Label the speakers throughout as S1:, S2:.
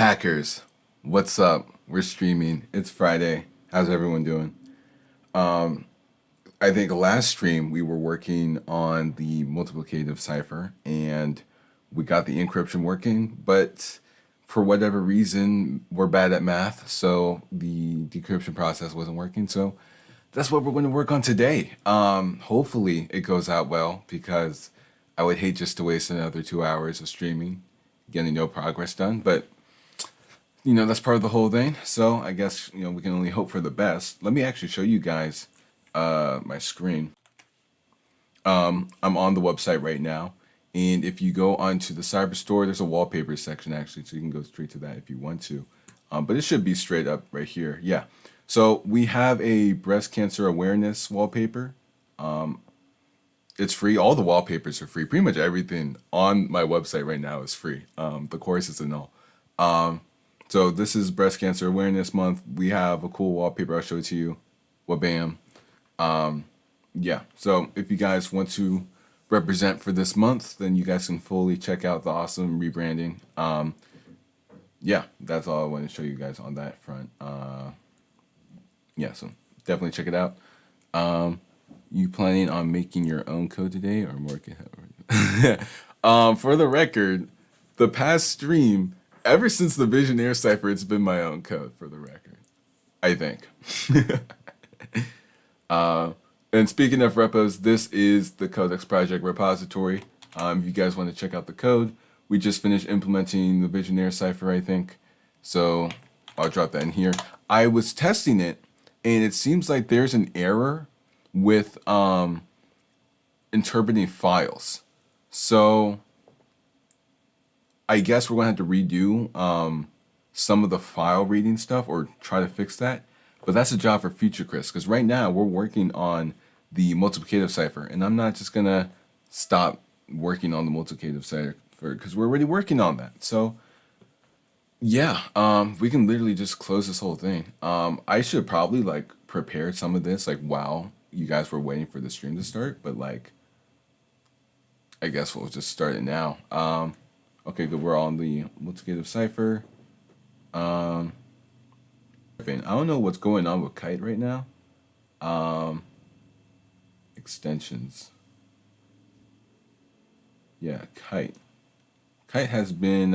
S1: Hackers, what's up? We're streaming. It's Friday. How's everyone doing? Um, I think last stream we were working on the multiplicative cipher and we got the encryption working, but for whatever reason, we're bad at math, so the decryption process wasn't working. So that's what we're going to work on today. Hopefully it goes out well because I would hate just to waste another 2 hours of streaming, getting no progress done, but that's part of the whole thing. So I guess, we can only hope for the best. Let me actually show you guys my screen. I'm on the website right now. And if you go onto the cyber store, there's a wallpaper section actually, so you can go straight to that if you want to. But it should be straight up right here. Yeah. So we have a breast cancer awareness wallpaper. It's free. All the wallpapers are free. Pretty much everything on my website right now is free. The courses and all. So this is Breast Cancer Awareness Month. We have a cool wallpaper. I'll show it to you. Wabam. Yeah. So if you guys want to represent for this month, then you guys can fully check out the awesome rebranding. Yeah, that's all I want to show you guys on that front. Yeah, so definitely check it out. You planning on making your own code today or more? For the record, the past stream, ever since the Visionaire Cipher, it's been my own code for the record. I think. And speaking of repos, this is the Codex Project repository. If you guys want to check out the code, we just finished implementing the Visionaire Cipher, I think. So I'll drop that in here. I was testing it, and it seems like there's an error with interpreting files. So I guess we're going to have to redo some of the file reading stuff or try to fix that. But that's a job for future Chris, because right now we're working on the multiplicative cipher, and I'm not just going to stop working on the multiplicative cipher because we're already working on that. So yeah, we can literally just close this whole thing. I should probably like prepare some of this like while you guys were waiting for the stream to start, but like I guess we'll just start it now. Okay, good. We're on the multiplicative cipher. I don't know what's going on with Kite right now. Extensions. Yeah, Kite. Kite has been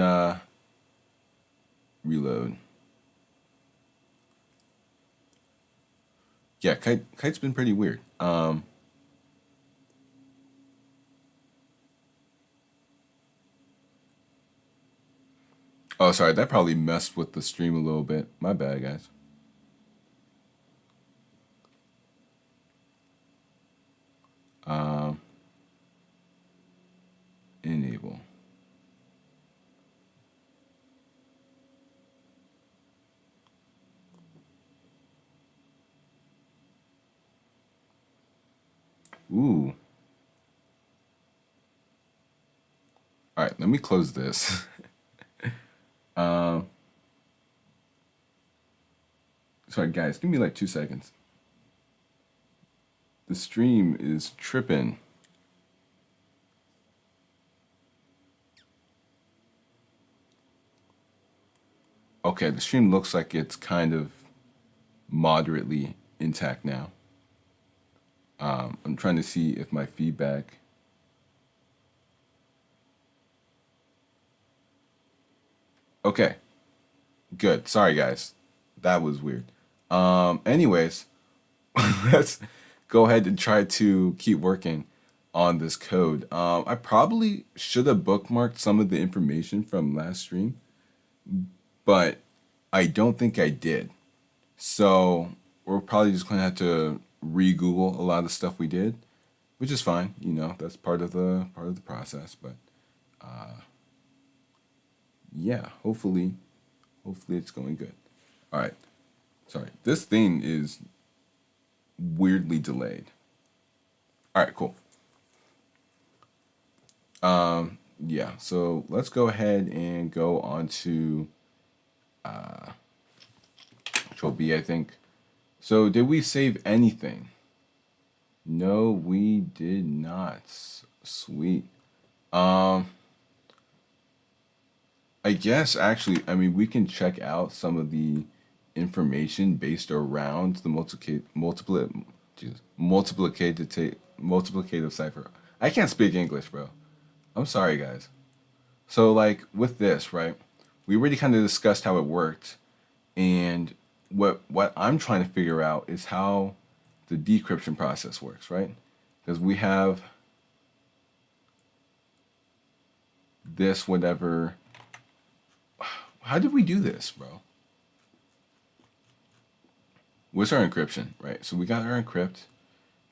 S1: reload. Yeah, Kite's been pretty weird. Oh, sorry, that probably messed with the stream a little bit. My bad, guys. Um, enable. Ooh. All right, let me close this. um, sorry, guys, give me like 2 seconds. The stream is tripping. Okay, the stream looks like it's kind of moderately intact now. I'm trying to see if my feedback. Okay, good. Sorry, guys. That was weird. Anyways, let's go ahead and try to keep working on this code. I probably should have bookmarked some of the information from last stream, but I don't think I did. So we're probably just gonna have to re-Google a lot of stuff we did, which is fine. That's part of the process. But yeah, hopefully it's going good. All right. Sorry, this thing is weirdly delayed. All right, cool. Yeah, so let's go ahead and go on to Control B, I think. So did we save anything? No, we did not. Sweet. I I guess actually, I mean, we can check out some of the information based around the multiplicative cipher. I can't speak English, bro. I'm sorry, guys. So, like with this, right? We already kind of discussed how it worked, and what I'm trying to figure out is how the decryption process works, right? Because we have this whatever. How did we do this, bro? What's our encryption, right? So we got our encrypt,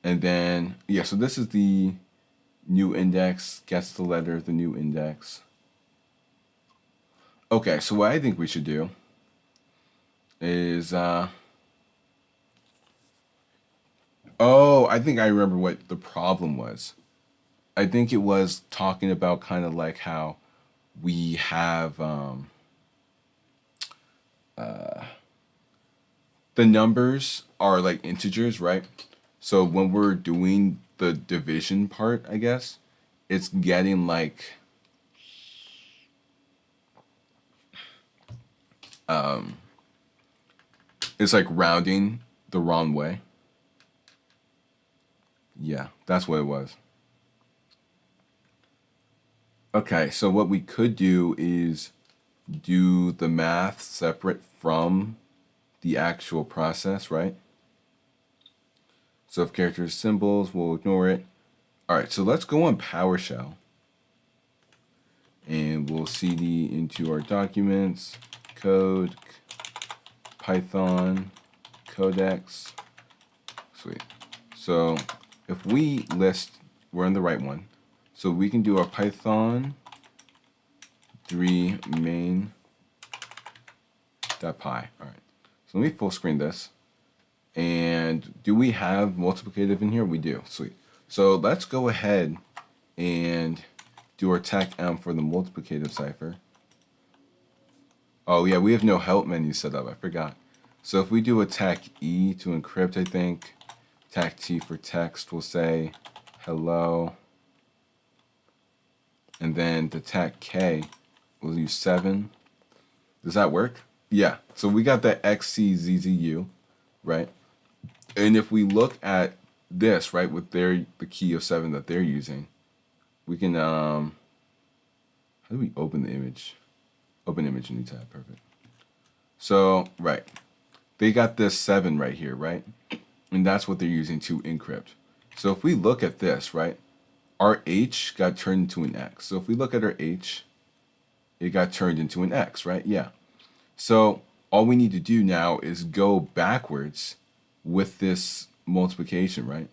S1: and then yeah. So this is the new index. Gets the letter, the new index. Okay, so what I think we should do is oh, I think I remember what the problem was. I think it was talking about kind of like how we have the numbers are like integers, right? So when we're doing the division part, I guess, it's getting like it's like rounding the wrong way. Yeah, that's what it was. Okay, so what we could do is do the math separate from the actual process, right? So if characters symbols, we'll ignore it. All right, so let's go on PowerShell and we'll cd into our documents, code, Python, Codex. Sweet. So if we list, we're in the right one. So we can do our Python 3 main.py. All right. So let me full screen this. And do we have multiplicative in here? We do. Sweet. So let's go ahead and do our tech M for the multiplicative cipher. Oh yeah, we have no help menu set up. I forgot. So if we do a tech E to encrypt, I think, tech T for text, we'll say hello. And then the tech K, we'll use 7. Does that work? Yeah. So we got the XCZZU, right? And if we look at this, right, with the key of 7 that they're using, we can how do we open the image? Open image, new tab, perfect. So, right. They got this 7 right here, right? And that's what they're using to encrypt. So if we look at this, right, our H got turned into an X. So if we look at our H, it got turned into an X, right? Yeah. So all we need to do now is go backwards with this multiplication, right?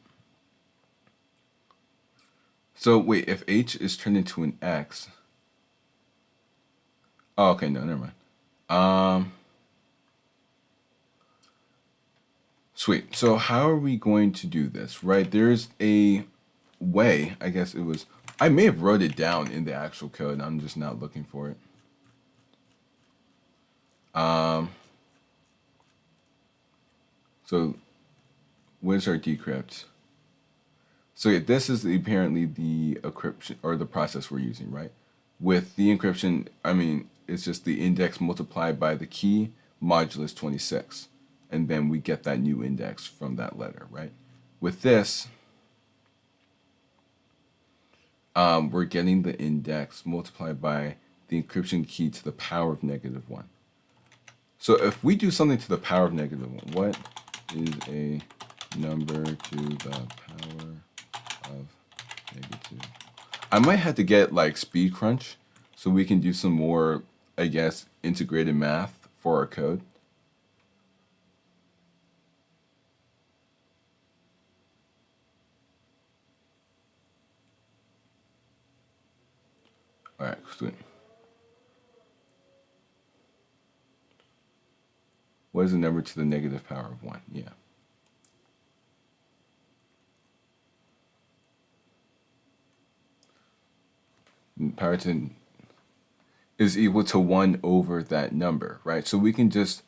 S1: So wait, if H is turned into an X. Oh, okay, no, never mind. Sweet. So how are we going to do this, right? There's a way, I guess it was, I may have wrote it down in the actual code. I'm just not looking for it. So where's our decrypt? So yeah, this is apparently the encryption or the process we're using, right? With the encryption, I mean, it's just the index multiplied by the key modulus 26. And then we get that new index from that letter, right? With this, we're getting the index multiplied by the encryption key to the power of -1. So if we do something to the power of -1, what is a number to the power of -2? I might have to get like speed crunch so we can do some more, I guess, integrated math for our code. All right, sweet. What is the number to the negative power of 1? Yeah. Power to is equal to 1 over that number, right? So we can just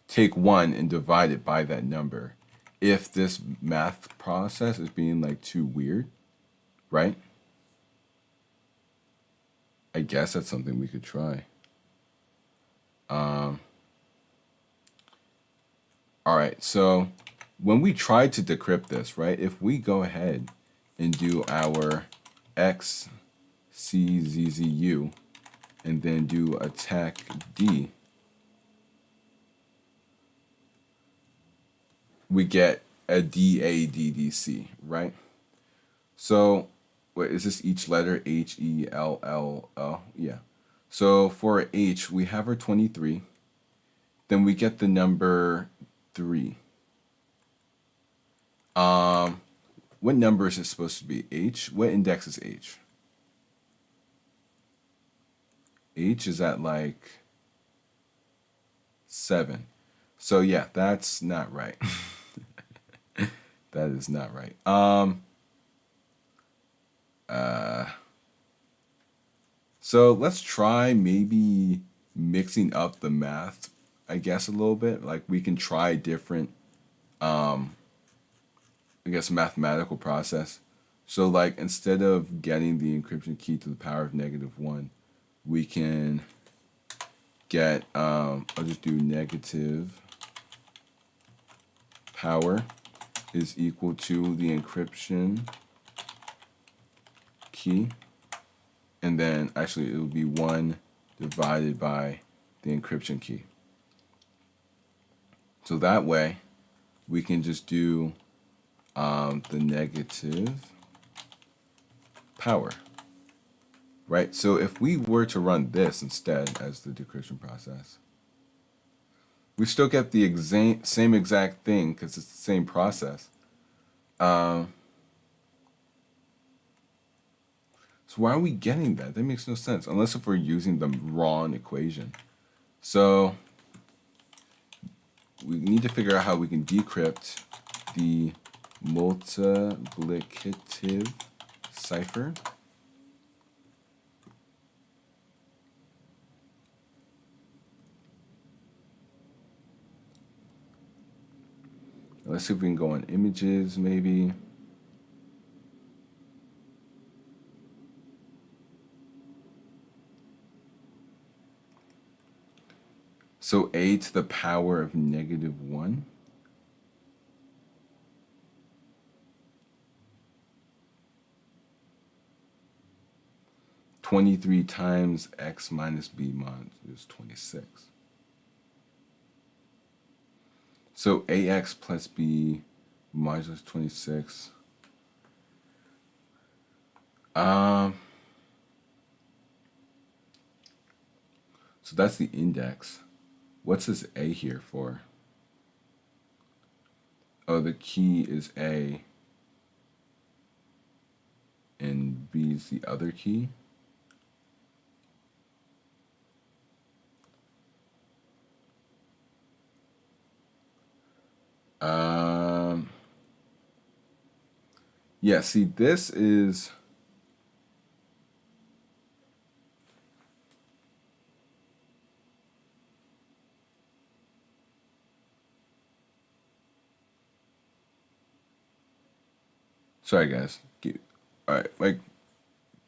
S1: take 1 and divide it by that number if this math process is being like too weird, right? I guess that's something we could try. Um, all right, so when we try to decrypt this, right, if we go ahead and do our XCZZU and then do attack D, we get a DADDC, right? So, wait, is this each letter? HELLL? Yeah. So for H, we have our 23. Then we get the number 3. What number is it supposed to be? H? What index is H? H is at like 7. So yeah, that's not right. That is not right. So let's try maybe mixing up the math, I guess, a little bit. Like we can try different, I guess, mathematical process. So like instead of getting the encryption key to the power of -1, we can get, I'll just do negative power is equal to the encryption key. And then actually it would be 1 divided by the encryption key. So that way we can just do the negative power, right? So if we were to run this instead as the decryption process, we still get the same exact thing because it's the same process. So why are we getting that? That makes no sense, unless if we're using the wrong equation. So we need to figure out how we can decrypt the multiplicative cipher. Let's see if we can go on images, maybe. So a to the power of -1. (23 times x minus b mod is 26. So ax plus b modulus 26. So that's the index. What's this A here for? Oh, the key is A, and B is the other key. Yeah, see, this is... Sorry, guys. Alright, my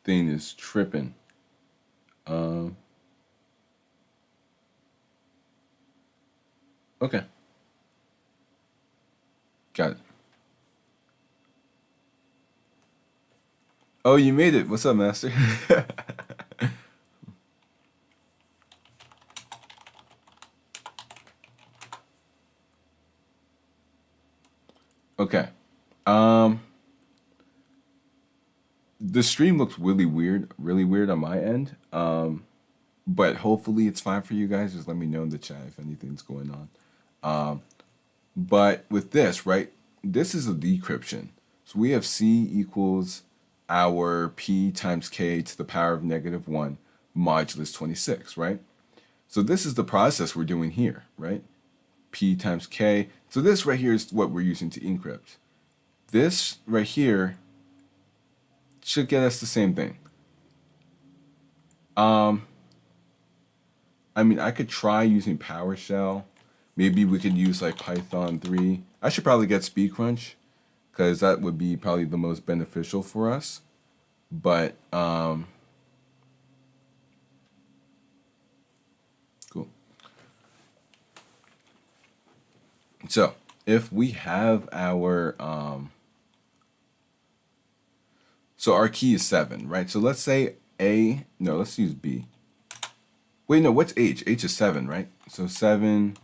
S1: thing is tripping. Okay. Got it. Oh, you made it. What's up, Master? Okay. The stream looks really weird on my end. But hopefully it's fine for you guys. Just let me know in the chat if anything's going on. But with this, right, this is a decryption. So we have C equals our P times K to the power of -1 modulus 26, right? So this is the process we're doing here, right? P times K. So this right here is what we're using to encrypt. This right here should get us the same thing. I mean, I could try using PowerShell. Maybe we could use like Python 3. I should probably get SpeedCrunch because that would be probably the most beneficial for us. But, cool. So if we have our so our key is 7, right? So let's say let's use B. Wait, no, what's H? H is 7, right? So 7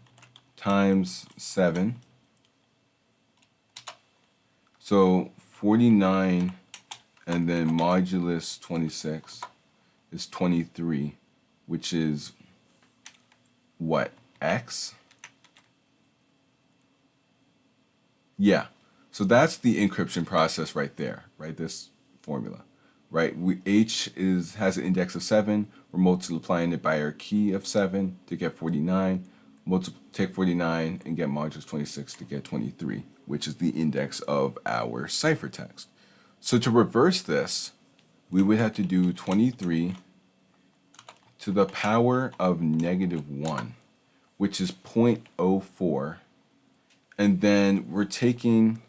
S1: times 7. So 49, and then modulus 26 is 23, which is what? X? Yeah. So that's the encryption process right there, right? This formula, right? H has an index of 7. We're multiplying it by our key of 7 to get 49. Take 49 and get modulus 26 to get 23, which is the index of our ciphertext. So to reverse this, we would have to do 23 to the power of -1, which is 0.04. And then we're taking,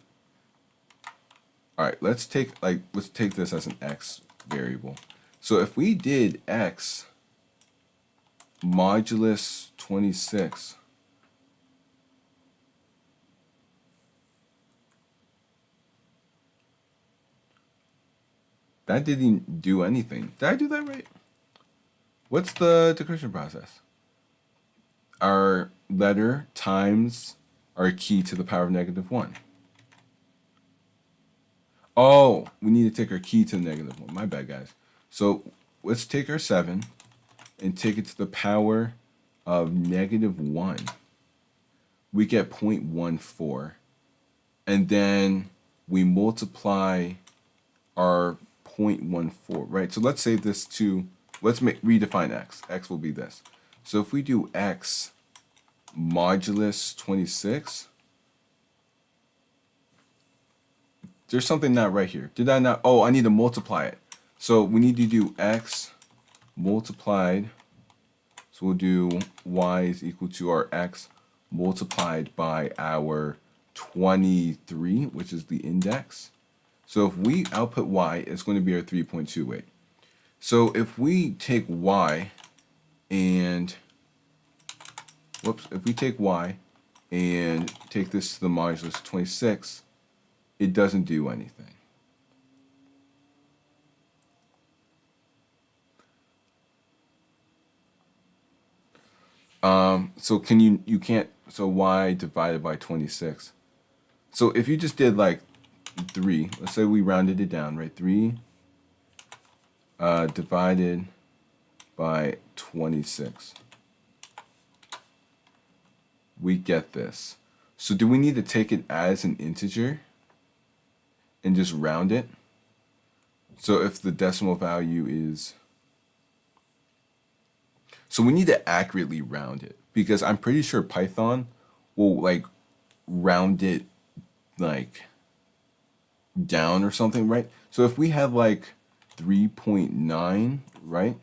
S1: all right, let's take this as an X variable. So if we did X modulus 26, that didn't do anything. Did I do that right? What's the decryption process? Our letter times our key to the power of -1. Oh, we need to take our key to the -1. My bad, guys. So let's take our 7 and take it to the power of -1. We get 0.14. And then we multiply our 0.14, right? So let's say this to, redefine X. X will be this. So if we do X modulus 26, there's something not right here. Did I not? Oh, I need to multiply it. So we need to do X multiplied. So we'll do Y is equal to our X multiplied by our 23, which is the index. So if we output Y, it's going to be our 3.28. So if we take Y and, if we take Y and take this to the modulus 26, it doesn't do anything. So you can't, so Y divided by 26. So if you just did like 3, let's say we rounded it down, right? 3 divided by 26. We get this. So do we need to take it as an integer and just round it? So if the decimal value is, so we need to accurately round it, because I'm pretty sure Python will like round it like down or something, right? So if we have like 3.9, right?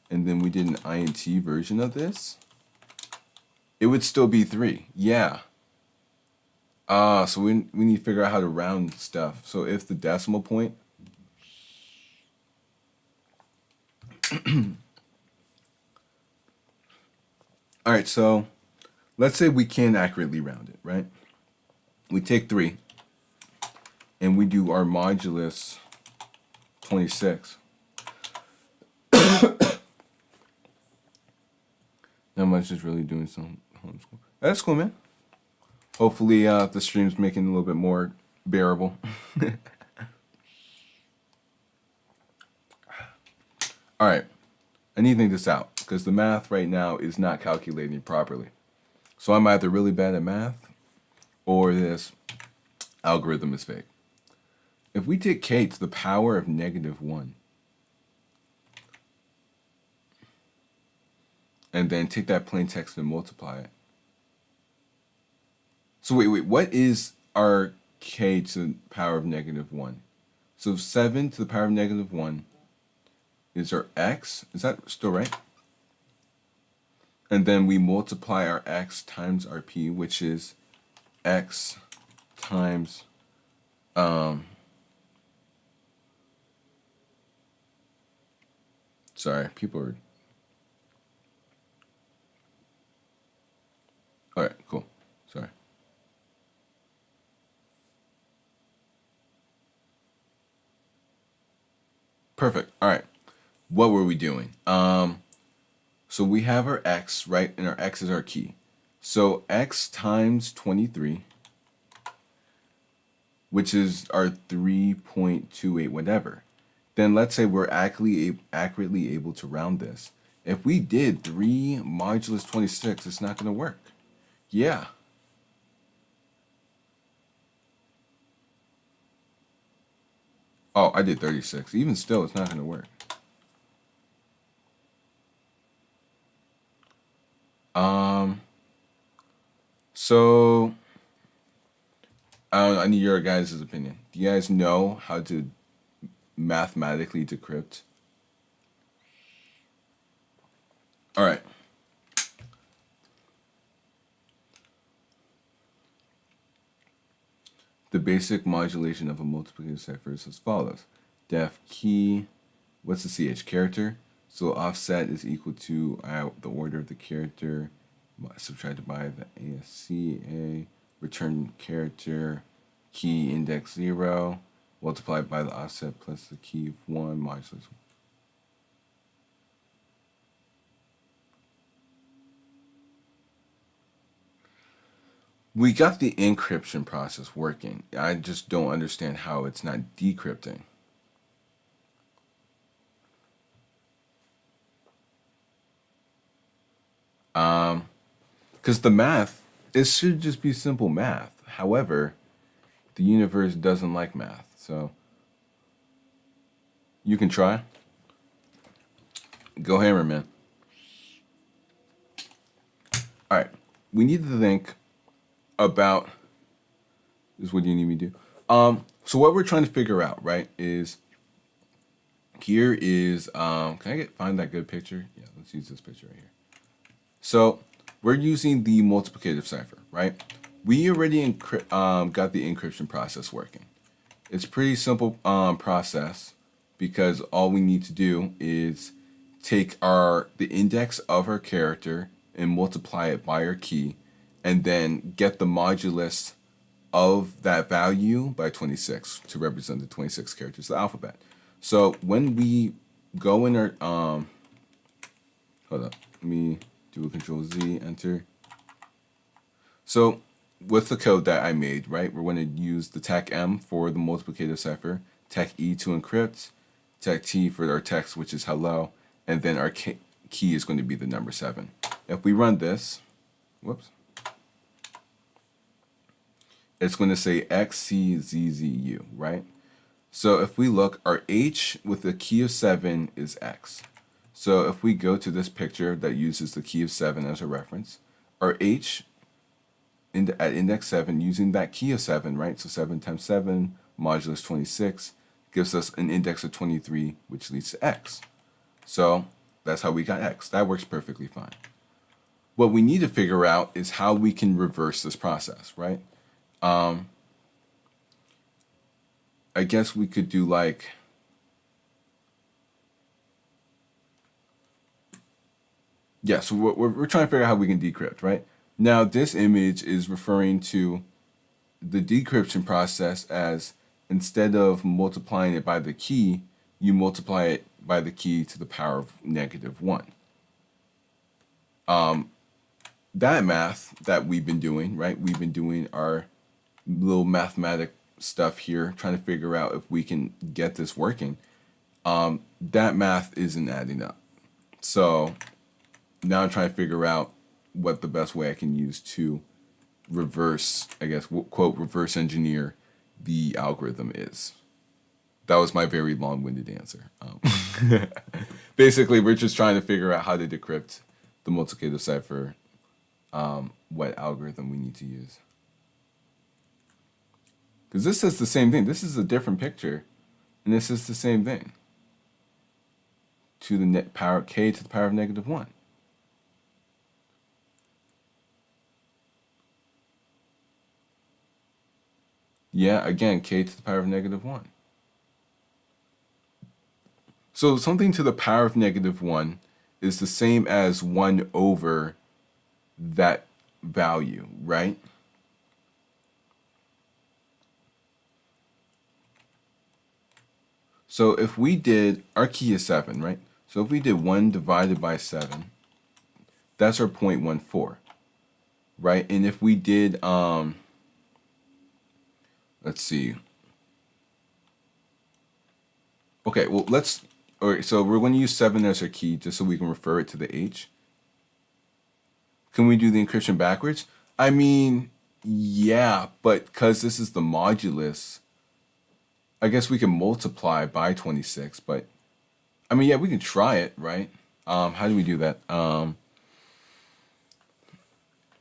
S1: And then we did an int version of this, it would still be 3. Yeah. So we need to figure out how to round stuff. So if the decimal point all right, so let's say we can accurately round it, right? We take 3 and we do our modulus 26. Not much is really doing some homeschool. That's cool, man. Hopefully the stream's making it a little bit more bearable. All right, I need to think this out because the math right now is not calculating properly. So I'm either really bad at math or this algorithm is fake. If we take k to the power of -1 and then take that plain text and multiply it. So wait, what is our k to the power of -1? So 7 to the power of -1 is our x. Is that still right? And then we multiply our x times our p, which is x times sorry, people are, all right, cool, sorry. Perfect. All right. What were we doing? So we have our x, right? And our x is our key. So x times 23, which is our 3.28 whatever. Then let's say we're accurately able to round this. If we did 3 modulus 26, it's not going to work. Yeah. Oh, I did 36. Even still, it's not going to work. So I need your guys' opinion. Do you guys know how to mathematically decrypt? All right. The basic modulation of a multiplicative cipher is as follows. Def key, what's the CH? Character. So offset is equal to the order of the character subtracted by the ASCA, return character, key index 0, multiplied by the offset plus the key of 1 modulus. We got the encryption process working. I just don't understand how it's not decrypting. Because the math, it should just be simple math. However, the universe doesn't like math. So you can try. Go hammer, man. All right. We need to think about, this is what you need me to do. So what we're trying to figure out, right, is here is, can I find that good picture? Yeah, let's use this picture right here. So we're using the multiplicative cipher, right? We already got the encryption process working. It's a pretty simple process because all we need to do is take the index of our character and multiply it by our key, and then get the modulus of that value by 26 to represent the 26 characters of the alphabet. So when we go in our hold up, let me do a Control Z, enter. So with the code that I made, right, we're going to use the tech M for the multiplicative cipher, tech E to encrypt, tech T for our text, which is hello, and then our key is going to be the number 7. If we run this, whoops, it's going to say XCZZU, right? So if we look, our H with the key of 7 is X. So if we go to this picture that uses the key of 7 as a reference, our H at index 7 using that key of 7, right? So 7 times 7 modulus 26 gives us an index of 23, which leads to X. So that's how we got X. That works perfectly fine. What we need to figure out is how we can reverse this process, right? I guess we could do like, yeah, so we're trying to figure out how we can decrypt, right? Now, this image is referring to the decryption process as instead of multiplying it by the key, you multiply it by the key to the power of -1. That math that we've been doing, right? We've been doing our little mathematic stuff here, trying to figure out if we can get this working. That math isn't adding up. So now I'm trying to figure out what the best way I can use to reverse, I guess, quote, reverse engineer the algorithm is. That was my very long-winded answer. Basically, we're just trying to figure out how to decrypt the multiplicative cipher, what algorithm we need to use. Because this is the same thing. This is a different picture, and this is the same thing. To the net power k to the power of -1. Yeah, again, k to the power of -1. So something to the power of -1 is the same as 1 over that value, right? So if we did, our key is 7, right? So if we did 1 divided by 7, that's our 0.14, right? And if we did, let's see. Okay, well, all right, so we're going to use 7 as our key just so we can refer it to the H. Can we do the encryption backwards? I mean, yeah, but because this is the modulus, I guess we can multiply by 26, but I mean, yeah, we can try it, right? How do we do that?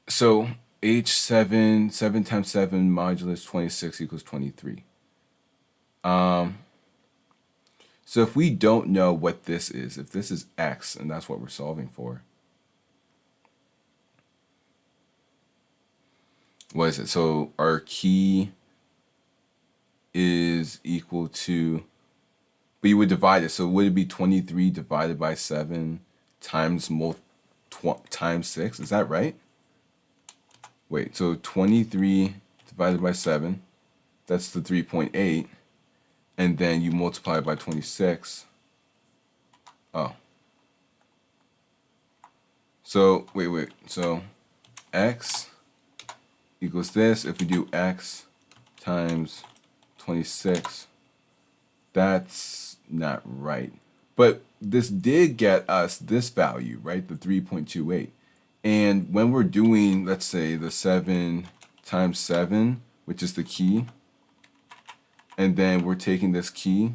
S1: So H7, 7 times 7 modulus 26 equals 23. So if we don't know what this is, if this is X, and that's what we're solving for, what is it? So our key is equal to, but you would divide it. So would it be 23 divided by 7 times times 6? Is that right? Wait, so 23 divided by 7, that's the 3.8. And then you multiply it by 26. Oh. So, wait. So, X equals this. If we do X times 26, that's not right. But this did get us this value, right? The 3.28. And when we're doing, let's say, the 7 times 7, which is the key, and then we're taking this key,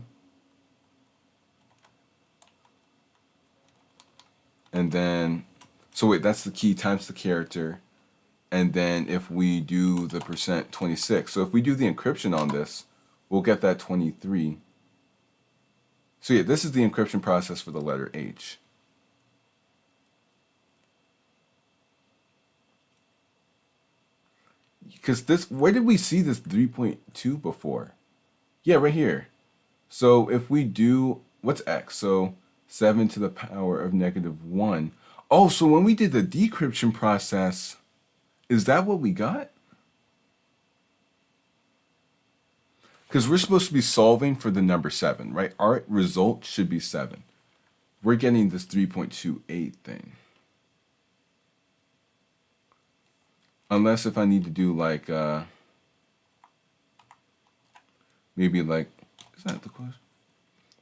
S1: and then, so wait, that's the key times the character, and then if we do the percent 26, so if we do the encryption on this, we'll get that 23. So yeah, this is the encryption process for the letter H. Because this, where did we see this 3.2 before? Yeah, right here. So if we do, what's X? So 7 to the power of -1. Oh, so when we did the decryption process, is that what we got? Because we're supposed to be solving for the number 7, right? Our result should be 7. We're getting this 3.28 thing. Unless if I need to do like, maybe like, is that the question?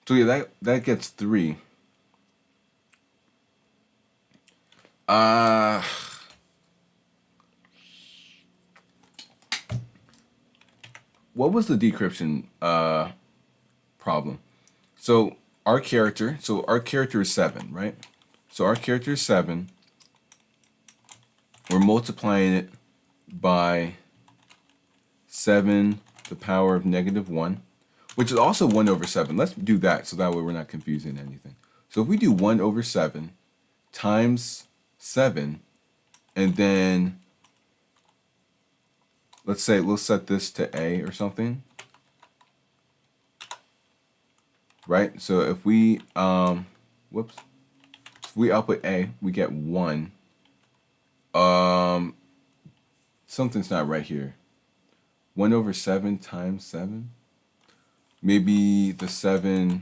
S1: So yeah, that gets 3. What was the decryption problem? So our character is 7, right? So our character is 7. We're multiplying it by 7 to the power of -1, which is also 1 over 7. Let's do that so that way we're not confusing anything. So if we do 1 over 7 times 7, and then let's say, let's set this to A or something, right? So if we, if we output A, we get 1. Something's not right here. 1 over 7 times 7? Maybe the 7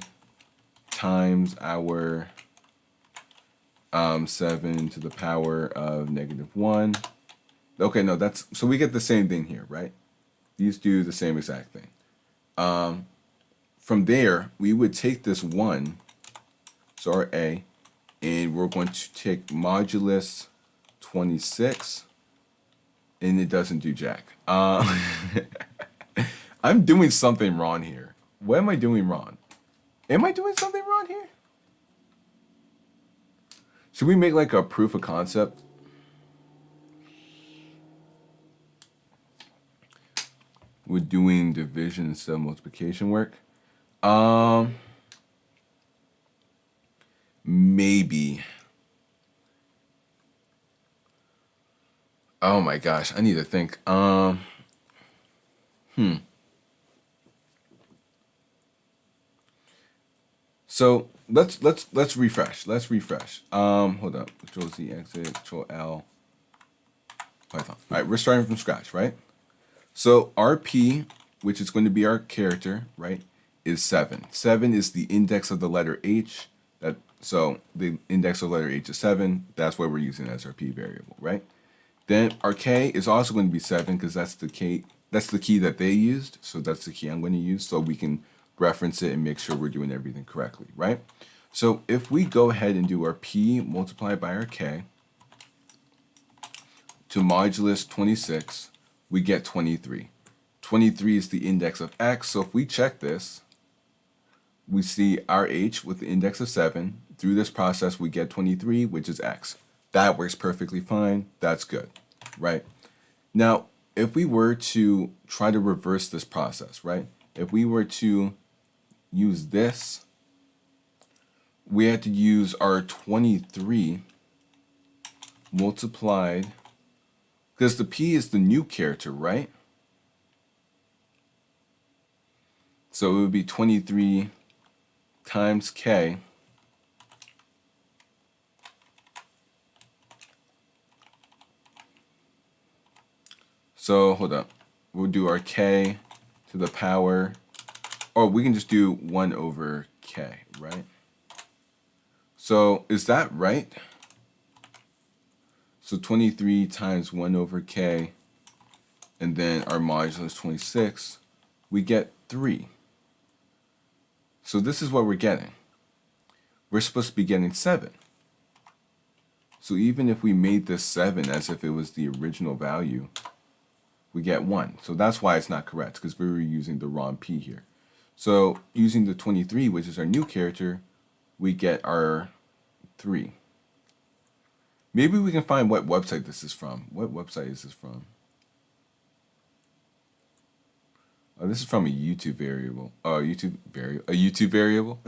S1: times our 7 to the power of -1. Okay, no, that's, so we get the same thing here, right? These do the same exact thing. From there, we would take this 1, so our A, and we're going to take modulus 26, and it doesn't do jack. I'm doing something wrong here. What am I doing wrong? Am I doing something wrong here? Should we make like a proof of concept? We're doing division instead of multiplication work. Maybe. Oh my gosh, I need to think. So let's refresh. Let's refresh. Hold up. Control Z, exit. Control L. Python. All right, we're starting from scratch, right? So RP, which is going to be our character, right, is 7. 7 is the index of the letter H. So the index of the letter H is 7. That's what we're using as our P variable, right? Then our K is also going to be 7 because that's the key that they used. So that's the key I'm going to use so we can reference it and make sure we're doing everything correctly, right? So if we go ahead and do our P multiplied by our K to modulus 26, we get 23. 23 is the index of X. So if we check this, we see our H with the index of 7. Through this process, we get 23, which is X. That works perfectly fine. That's good, right? Now, if we were to try to reverse this process, right? If we were to use this, we had to use our 23 multiplied, because the P is the new character, right? So it would be 23 times K so hold up, we'll do our K to the power, or we can just do 1 over K, right? So is that right? So 23 times 1 over K, and then our modulus 26, we get 3. So this is what we're getting. We're supposed to be getting 7. So even if we made this 7 as if it was the original value, we get 1. So that's why it's not correct, because we were using the wrong P here. So using the 23, which is our new character, we get our 3. Maybe we can find what website this is from. What website is this from? Oh, this is from a YouTube variable. Oh, a YouTube variable?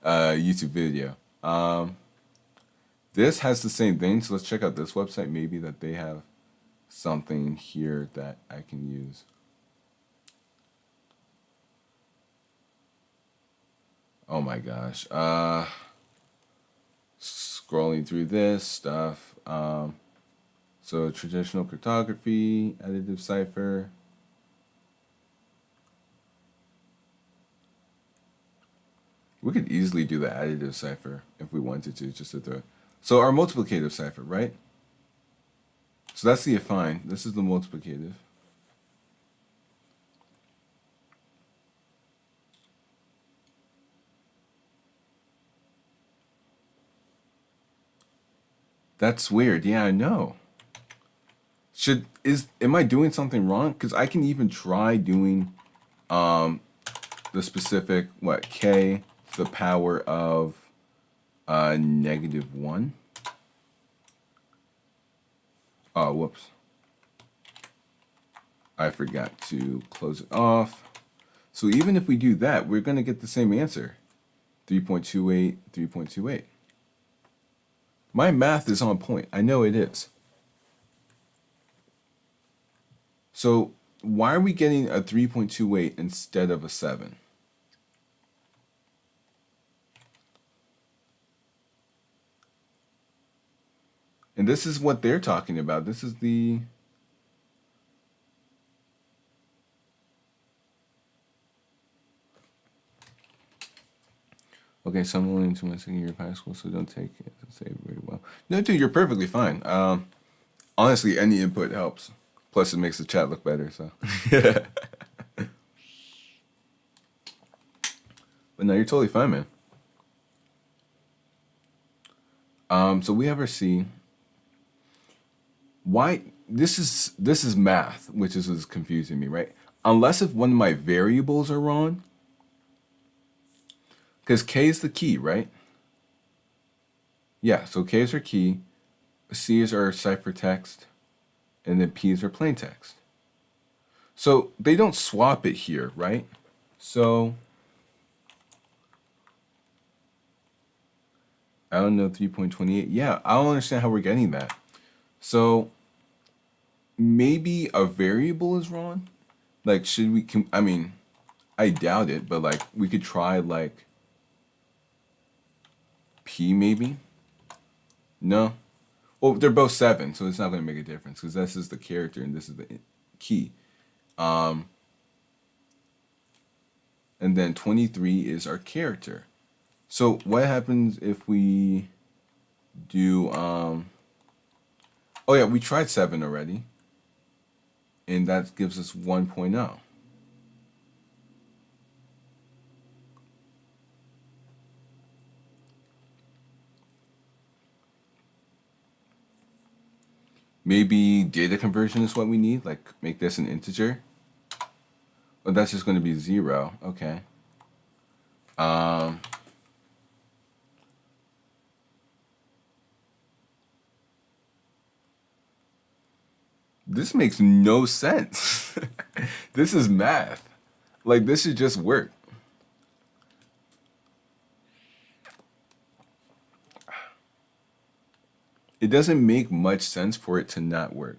S1: YouTube video. This has the same thing, so let's check out this website. Maybe that they have something here that I can use. Oh my gosh. Scrolling through this stuff. So traditional cryptography, additive cipher. We could easily do the additive cipher if we wanted to, just to throw. So our multiplicative cipher, right? So that's the affine. This is the multiplicative. That's weird. Yeah, I know. Am I doing something wrong? Because I can even try doing the specific K to the power of -1. Oh, whoops. I forgot to close it off. So even if we do that, we're going to get the same answer. 3.28, 3.28. My math is on point. I know it is. So why are we getting a 3.28 instead of a 7? And this is what they're talking about. This is the... Okay, so I'm only into my second year of high school, so don't take it to say very well. No, dude, you're perfectly fine. Honestly, any input helps. Plus, it makes the chat look better, so. But no, you're totally fine, man. So we have our C. Why? This is math, which is what's confusing me, right? Unless if one of my variables are wrong. Because K is the key, right? Yeah, so K is our key, C is our ciphertext, and then P is our plaintext. So they don't swap it here, right? So I don't know, 3.28. Yeah, I don't understand how we're getting that. So maybe a variable is wrong. Like, I mean, I doubt it, but like we could try like P maybe? No? Well, they're both 7, so it's not going to make a difference because this is the character and this is the key. And then 23 is our character. So what happens if we do, oh yeah, we tried 7 already. And that gives us 1.0. Maybe data conversion is what we need, like make this an integer. Oh, that's just going to be 0. Okay. This makes no sense. This is math. Like, this should just work. It doesn't make much sense for it to not work.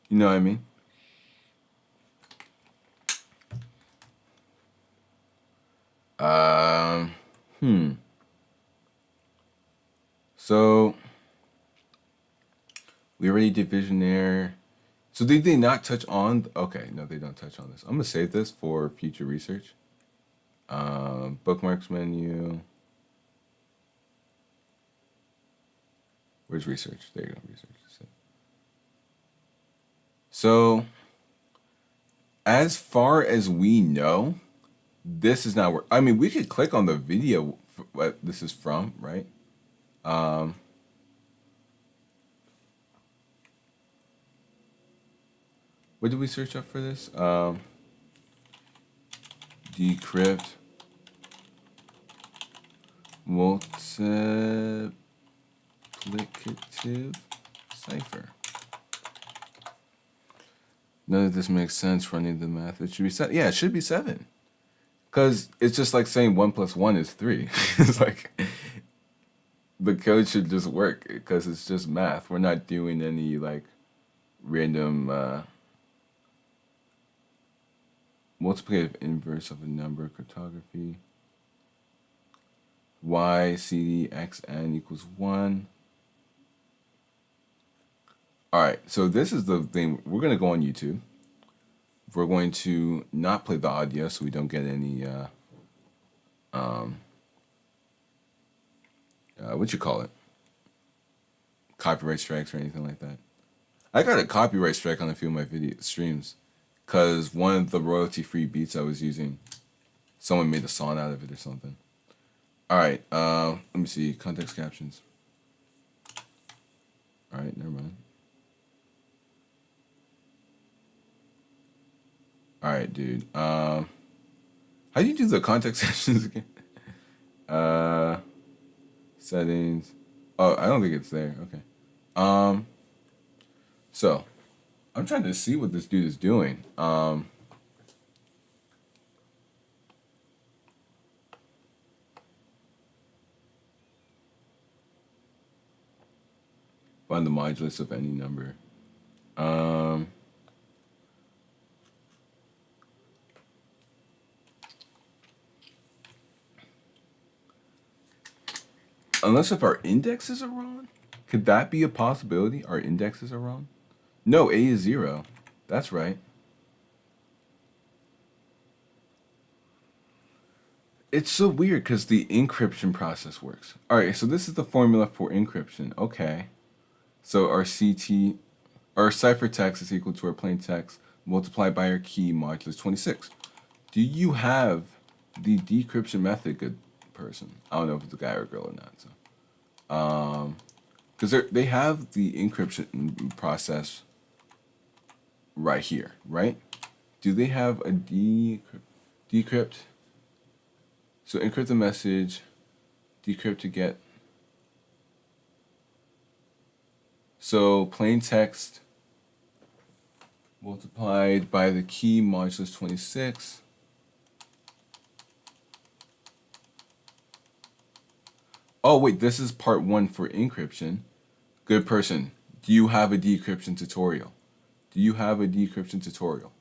S1: You know what I mean? So we already did visionaire. So did they not touch on? Okay, no, they don't touch on this. I'm gonna save this for future research. Bookmarks menu. Where's research? There you go, research. So, as far as we know, this is not work. I mean, we could click on the video what this is from, right? What did we search up for this? Decrypt Multiplicative Cipher. None of this makes sense running the math. It should be 7. Yeah, it should be 7. Because it's just like saying 1 plus 1 is 3. It's like the code should just work because it's just math. We're not doing any like random multiplicative inverse of a number cryptography. Y CD X N equals 1. All right, so this is the thing. We're going to go on YouTube. We're going to not play the audio so we don't get any, what you call it? Copyright strikes or anything like that. I got a copyright strike on a few of my video streams because one of the royalty-free beats I was using, someone made a song out of it or something. All right, let me see, context captions. All right, never mind. All right, dude. How do you do the context captions again? Settings. Oh, I don't think it's there. Okay. So I'm trying to see what this dude is doing. Find the modulus of any number. Unless if our indexes are wrong? Could that be a possibility? Our indexes are wrong? No, A is 0. That's right. It's so weird because the encryption process works. All right, so this is the formula for encryption. Okay. So our ciphertext is equal to our plain text multiplied by our key modulus 26. Do you have the decryption method, good person? I don't know if it's a guy or a girl or not. So, because they have the encryption process right here, right? Do they have a decrypt? So encrypt the message, decrypt to get. So plain text multiplied by the key modulus 26. Oh, wait, this is part 1 for encryption. Good person, do you have a decryption tutorial? Do you have a decryption tutorial?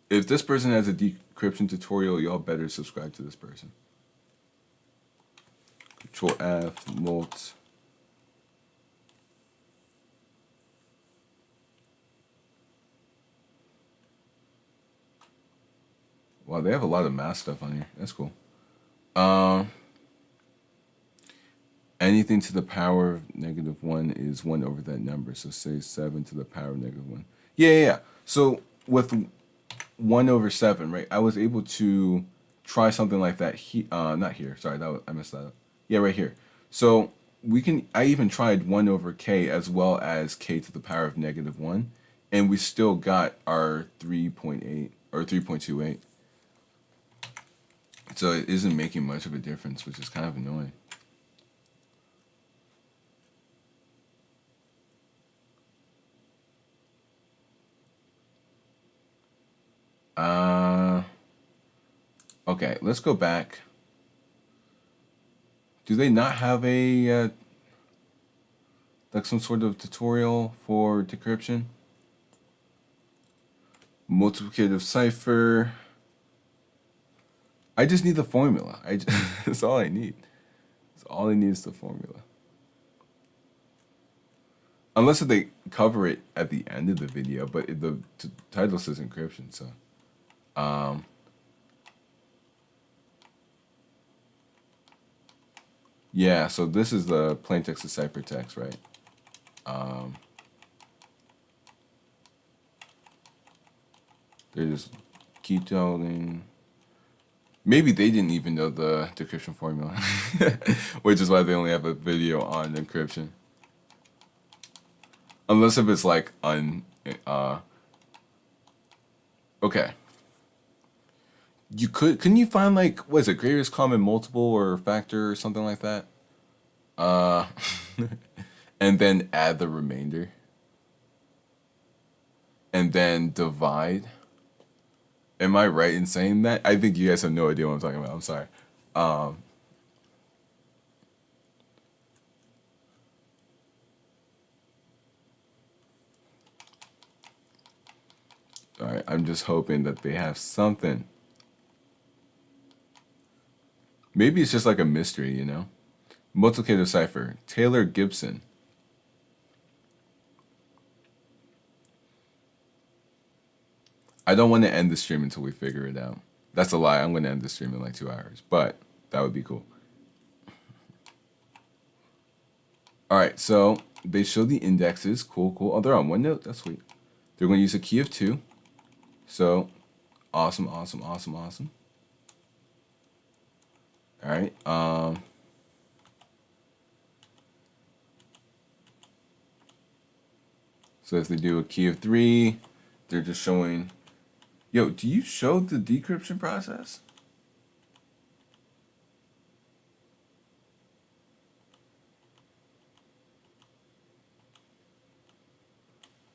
S1: If this person has a decryption tutorial, y'all better subscribe to this person. Control F, mult. Wow, they have a lot of math stuff on here. That's cool. Um, Anything to the power of -1 is 1 over that number. So say 7 to the power of -1. Yeah. So with 1 over 7, right? I was able to try something like that. Not here. Sorry, I messed that up. Yeah, right here. So I even tried 1 over k as well as k to the power of -1, and we still got our 3.8 or 3.28. So it isn't making much of a difference, which is kind of annoying. Okay, let's go back. Do they not have a like some sort of tutorial for decryption? Multiplicative cipher. I just need the formula. That's all I need. That's all I need is the formula. Unless if they cover it at the end of the video, but the title says encryption, so. Yeah, so this is the plain text to ciphertext, right? They just keep telling. Maybe they didn't even know the decryption formula, which is why they only have a video on encryption. Unless if it's like okay. Couldn't you find like, what is it, greatest common multiple or factor or something like that? And then add the remainder. And then divide. Am I right in saying that? I think you guys have no idea what I'm talking about. I'm sorry. All right, I'm just hoping that they have something. Maybe it's just like a mystery, you know? Multiplicative cipher. Taylor Gibson. I don't want to end the stream until we figure it out. That's a lie. I'm going to end the stream in like 2 hours, but that would be cool. All right, so they show the indexes. Cool. Oh, they're on OneNote. That's sweet. They're going to use a key of 2. So awesome. All right. So if they do a key of 3, they're just showing. Yo, do you show the decryption process?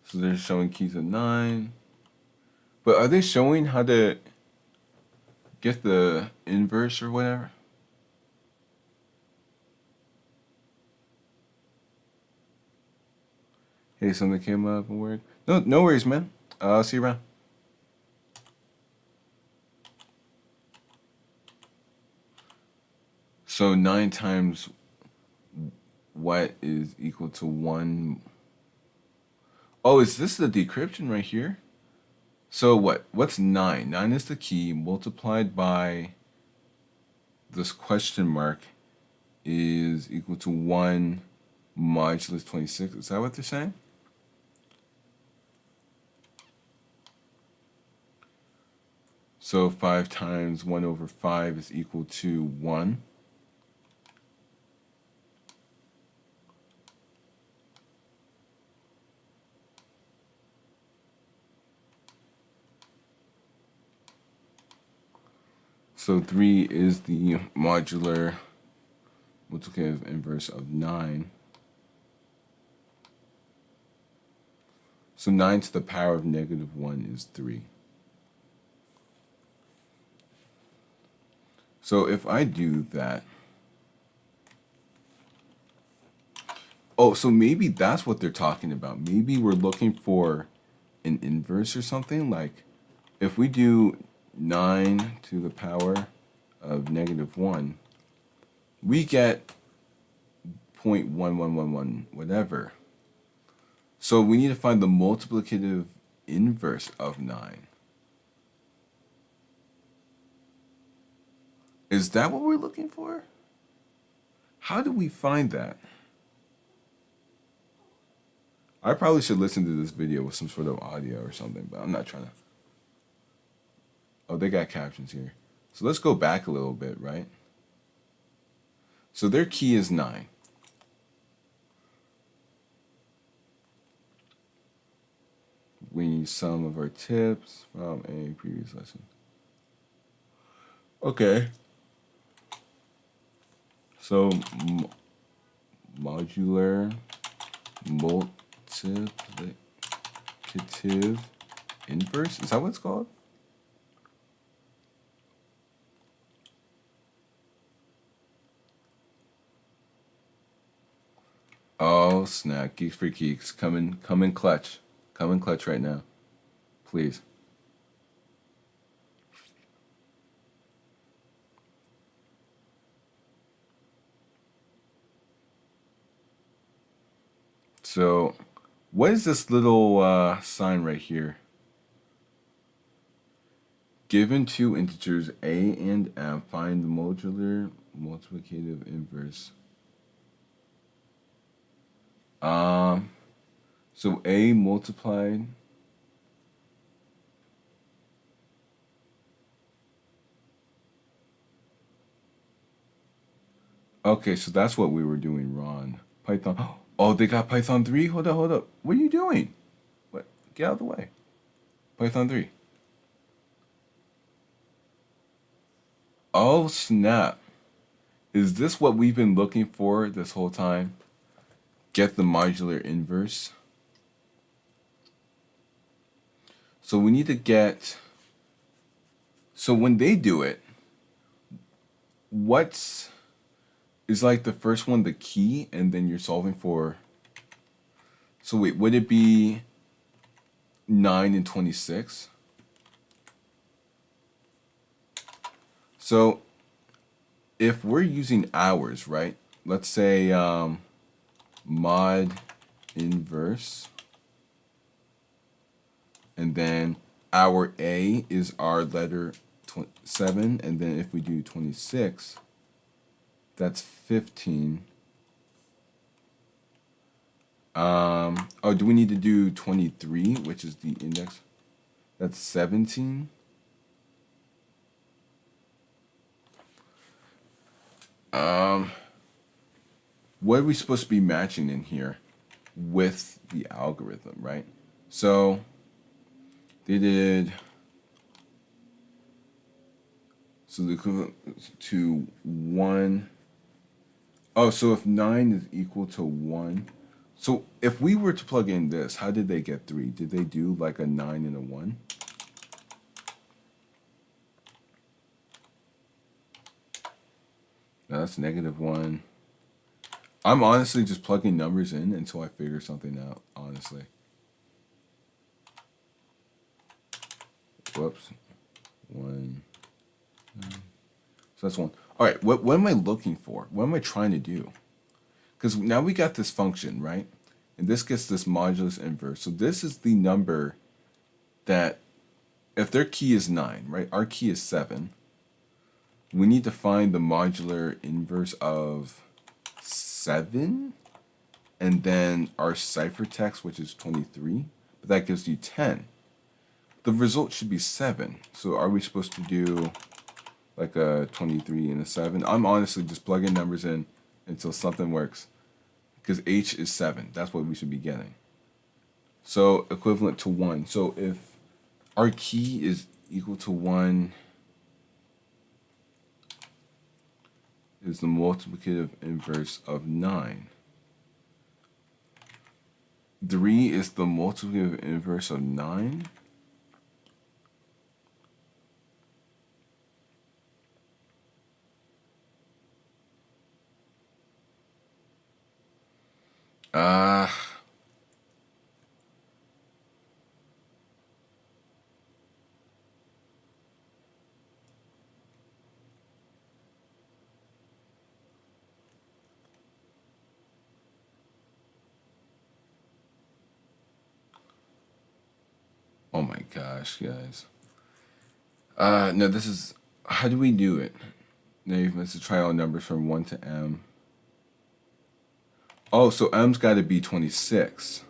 S1: So they're showing keys of 9. But are they showing how to get the inverse or whatever? Hey, something came up and work. No worries, man. I'll see you around. So 9 times what is equal to 1? Oh, is this the decryption right here? So what's 9? 9 is the key multiplied by this question mark is equal to 1 modulus 26. Is that what they're saying? So 5 times 1 over 5 is equal to 1. So 3 is the modular multiplicative inverse of 9. So 9 to the power of -1 is 3. So if I do that, oh, so maybe that's what they're talking about. Maybe we're looking for an inverse or something. Like if we do 9 to the power of -1, we get 0.1111 whatever. So we need to find the multiplicative inverse of 9. Is that what we're looking for? How do we find that? I probably should listen to this video with some sort of audio or something, but I'm not trying to. Oh, they got captions here. So let's go back a little bit, right? So their key is 9. We need some of our tips from a previous lesson. Okay. So modular multiplicative inverse, is that what it's called? Oh snap! Geeks for Geeks, come in clutch, come in clutch right now, please. So, what is this little sign right here? Given two integers a and m, find the modular multiplicative inverse. So a multiplied. Okay, so that's what we were doing wrong. Python. Oh, they got Python 3? Hold up, hold up. What are you doing? What? Get out of the way. Python 3. Oh, snap. Is this what we've been looking for this whole time? Get the modular inverse. So we need to get... So when they do it, what's... Is like the first one the key, and then you're solving for... So wait, would it be 9 and 26? So if we're using hours, right? Let's say mod inverse, and then our A is our letter 7, and then if we do 26, that's 15. Oh, do we need to do 23, which is the index? That's 17. What are we supposed to be matching in here with the algorithm, right? So they did, so the equivalent to 1. Oh, so if 9 is equal to 1, so if we were to plug in this, how did they get 3? Did they do like a 9 and a 1? No, that's -1. I'm honestly just plugging numbers in until I figure something out, honestly. Whoops. 1. So that's 1. All right, what am I looking for? What am I trying to do? Because now we got this function, right? And this gets this modulus inverse. So this is the number that, if their key is 9, right? Our key is 7. We need to find the modular inverse of 7. And then our ciphertext, which is 23. But that gives you 10. The result should be 7. So are we supposed to do like a 23 and a 7? I'm honestly just plugging numbers in until something works. Because H is 7. That's what we should be getting. So equivalent to 1. So if our key is equal to 1, is the multiplicative inverse of 9. 3 is the multiplicative inverse of 9. Oh my gosh, guys. No, this is, how do we do it? Now you've missed to try all numbers from 1 to m. Oh, so m's got to be 26.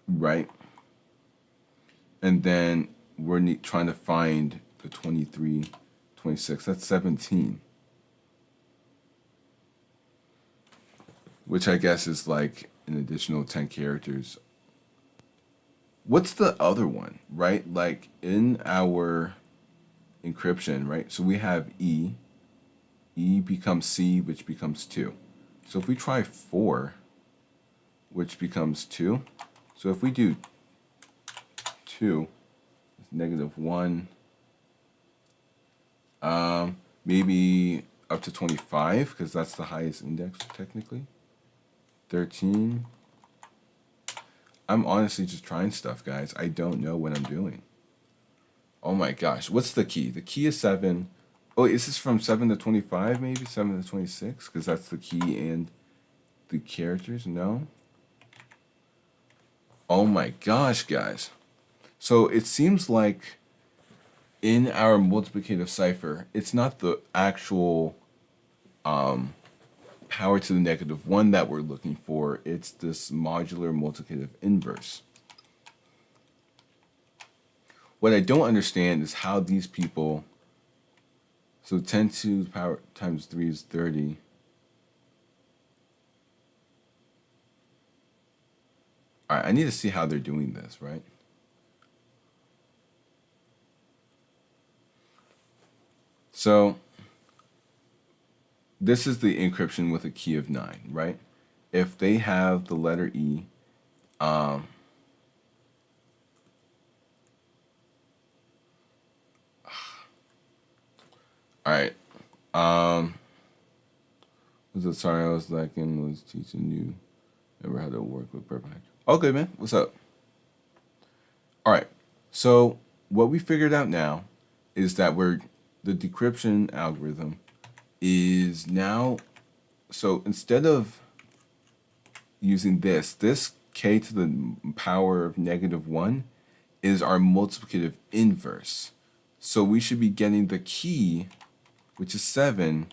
S1: Right? And then we're trying to find the 23, 26. That's 17. Which I guess is like an additional 10 characters. What's the other one, right? Like in our encryption, right? So we have E. E becomes C, which becomes 2. So if we try 4, which becomes 2. So if we do 2, it's -1. Maybe up to 25, because that's the highest index technically. 13. I'm honestly just trying stuff, guys. I don't know what I'm doing. Oh my gosh. What's the key? The key is 7. Oh, is this from 7 to 25 maybe? 7 to 26? Because that's the key and the characters? No? Oh my gosh, guys. So it seems like in our multiplicative cipher, it's not the actual power to the -1 that we're looking for. It's this modular multiplicative inverse. What I don't understand is how these people, so 10 to the power times 3 is 30. All right, I need to see how they're doing this, right? So this is the encryption with a key of 9, right? If they have the letter E, all right. Was it sorry I was lacking was teaching you never how to work with purple hack. Okay, man. What's up? All right. So what we figured out now is that the decryption algorithm is now, so instead of using this k to the power of -1 is our multiplicative inverse. So we should be getting the key, which is 7.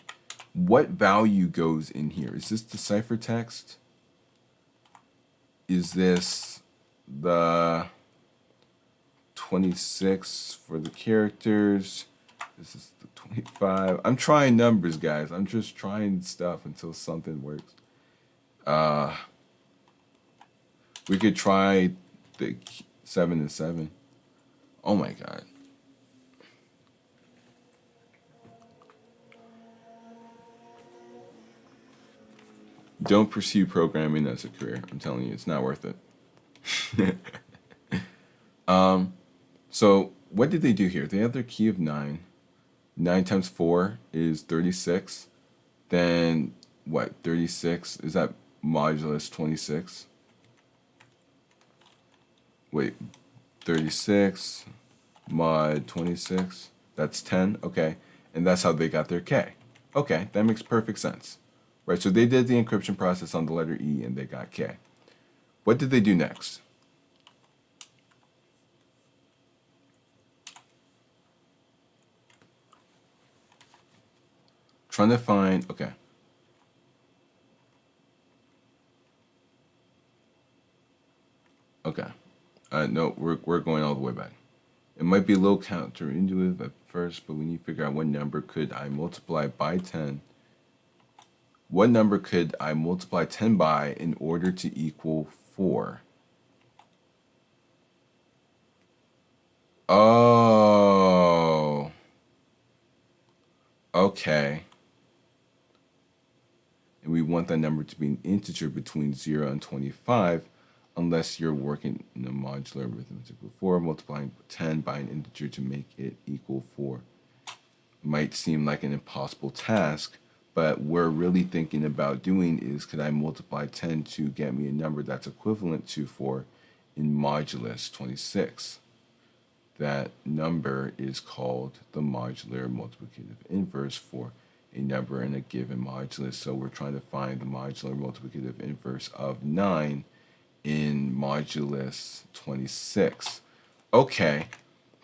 S1: What value goes in here? Is this the ciphertext? Is this the 26 for the characters? This is the 25. I'm trying numbers, guys. I'm just trying stuff until something works. We could try the 7 and 7. Oh my god. Don't pursue programming as a career. I'm telling you, it's not worth it. So what did they do here? They have their key of 9. 9 times 4 is 36. Then what? 36, is that modulus 26? Wait, 36 mod 26, that's 10. Okay, and that's how they got their K. Okay, that makes perfect sense. Right, so they did the encryption process on the letter E and they got K. What did they do next? Trying to find, okay. Okay. No, we're going all the way back. It might be a little counterintuitive at first, but we need to figure out what number could I multiply by 10. What number could I multiply 10 by in order to equal 4? Oh. Okay. And we want that number to be an integer between 0 and 25, unless you're working in a modular arithmetic before, multiplying 10 by an integer to make it equal 4. Might seem like an impossible task, but what we're really thinking about doing is, could I multiply 10 to get me a number that's equivalent to 4 in modulus 26? That number is called the modular multiplicative inverse for a number in a given modulus. So we're trying to find the modular multiplicative inverse of 9 in modulus 26. Okay,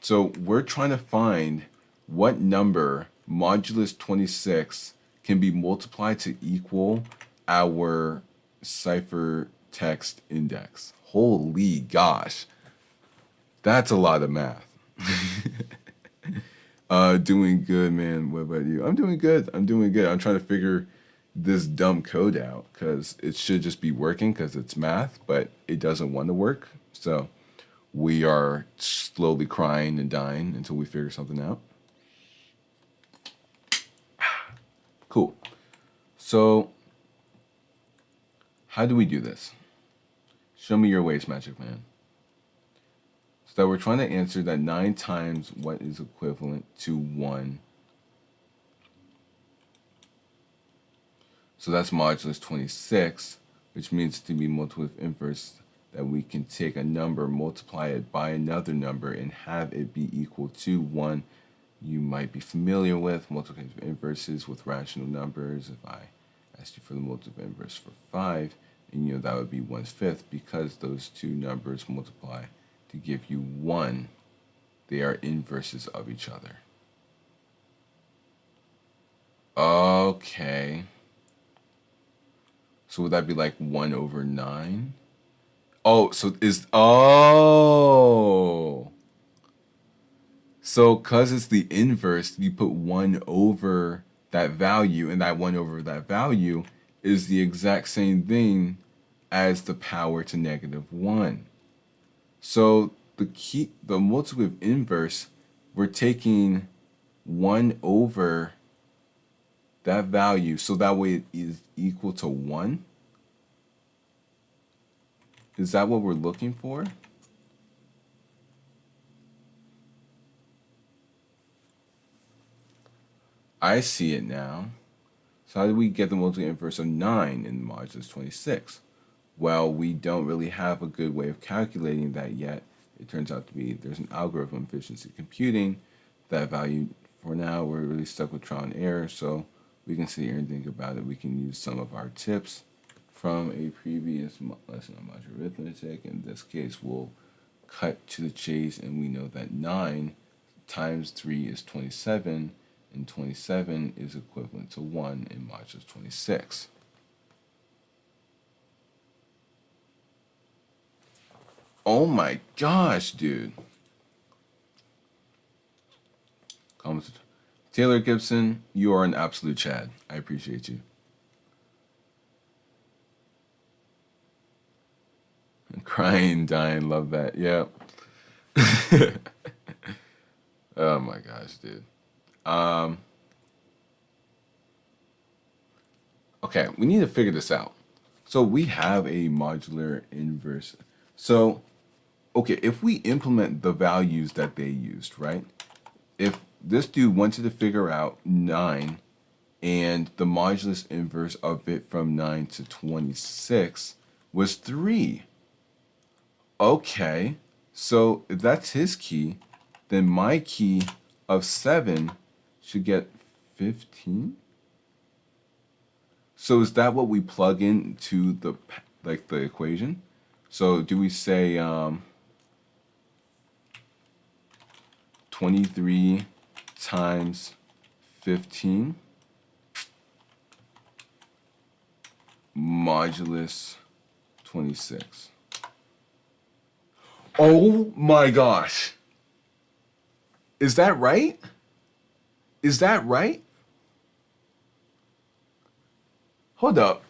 S1: So we're trying to find what number modulus 26 can be multiplied to equal our ciphertext index. Holy gosh. That's a lot of math. Doing good, man. What about you? I'm doing good. I'm doing good. I'm trying to figure this dumb code out because it should just be working because it's math, but it doesn't want to work. So we are slowly crying and dying until we figure something out. Cool. So how do we do this? Show me your ways, Magic Man. So that we're trying to answer that 9 times what is equivalent to 1. So that's modulus 26, which means to be multiplicative inverse that we can take a number, multiply it by another number, and have it be equal to 1. You might be familiar with multiplicative inverses with rational numbers. If I asked you for the multiplicative inverse for 5, and that would be 1/5, because those two numbers multiply to give you 1. They are inverses of each other. Okay. So would that be like 1/9? Oh, so So because it's the inverse, you put 1 over that value, and that 1 over that value is the exact same thing as the power to -1. So the multiplicative inverse, we're taking 1 over that value, so that way it is equal to 1. Is that what we're looking for? I see it now. So how do we get the multiplicative inverse of 9 in modulus 26? Well, we don't really have a good way of calculating that yet. It turns out to be there's an algorithm, efficiency computing. That value, for now, we're really stuck with trial and error, so we can sit here and think about it. We can use some of our tips from a previous lesson on modular arithmetic. In this case, we'll cut to the chase, and we know that 9 times 3 is 27, and 27 is equivalent to 1 in modulus 26. Oh my gosh, dude. Taylor Gibson, you are an absolute Chad. I appreciate you. Crying, dying, love that. Yeah. Oh my gosh, dude. Okay, we need to figure this out. So we have a modular inverse. So, okay, if we implement the values that they used, right? If this dude wanted to figure out 9 and the modulus inverse of it from 9 to 26 was 3. Okay, so if that's his key, then my key of 7 should get 15. So is that what we plug into the equation? So do we say 23 times 15 modulus 26? Oh my gosh. Is that right? Is that right? Hold up.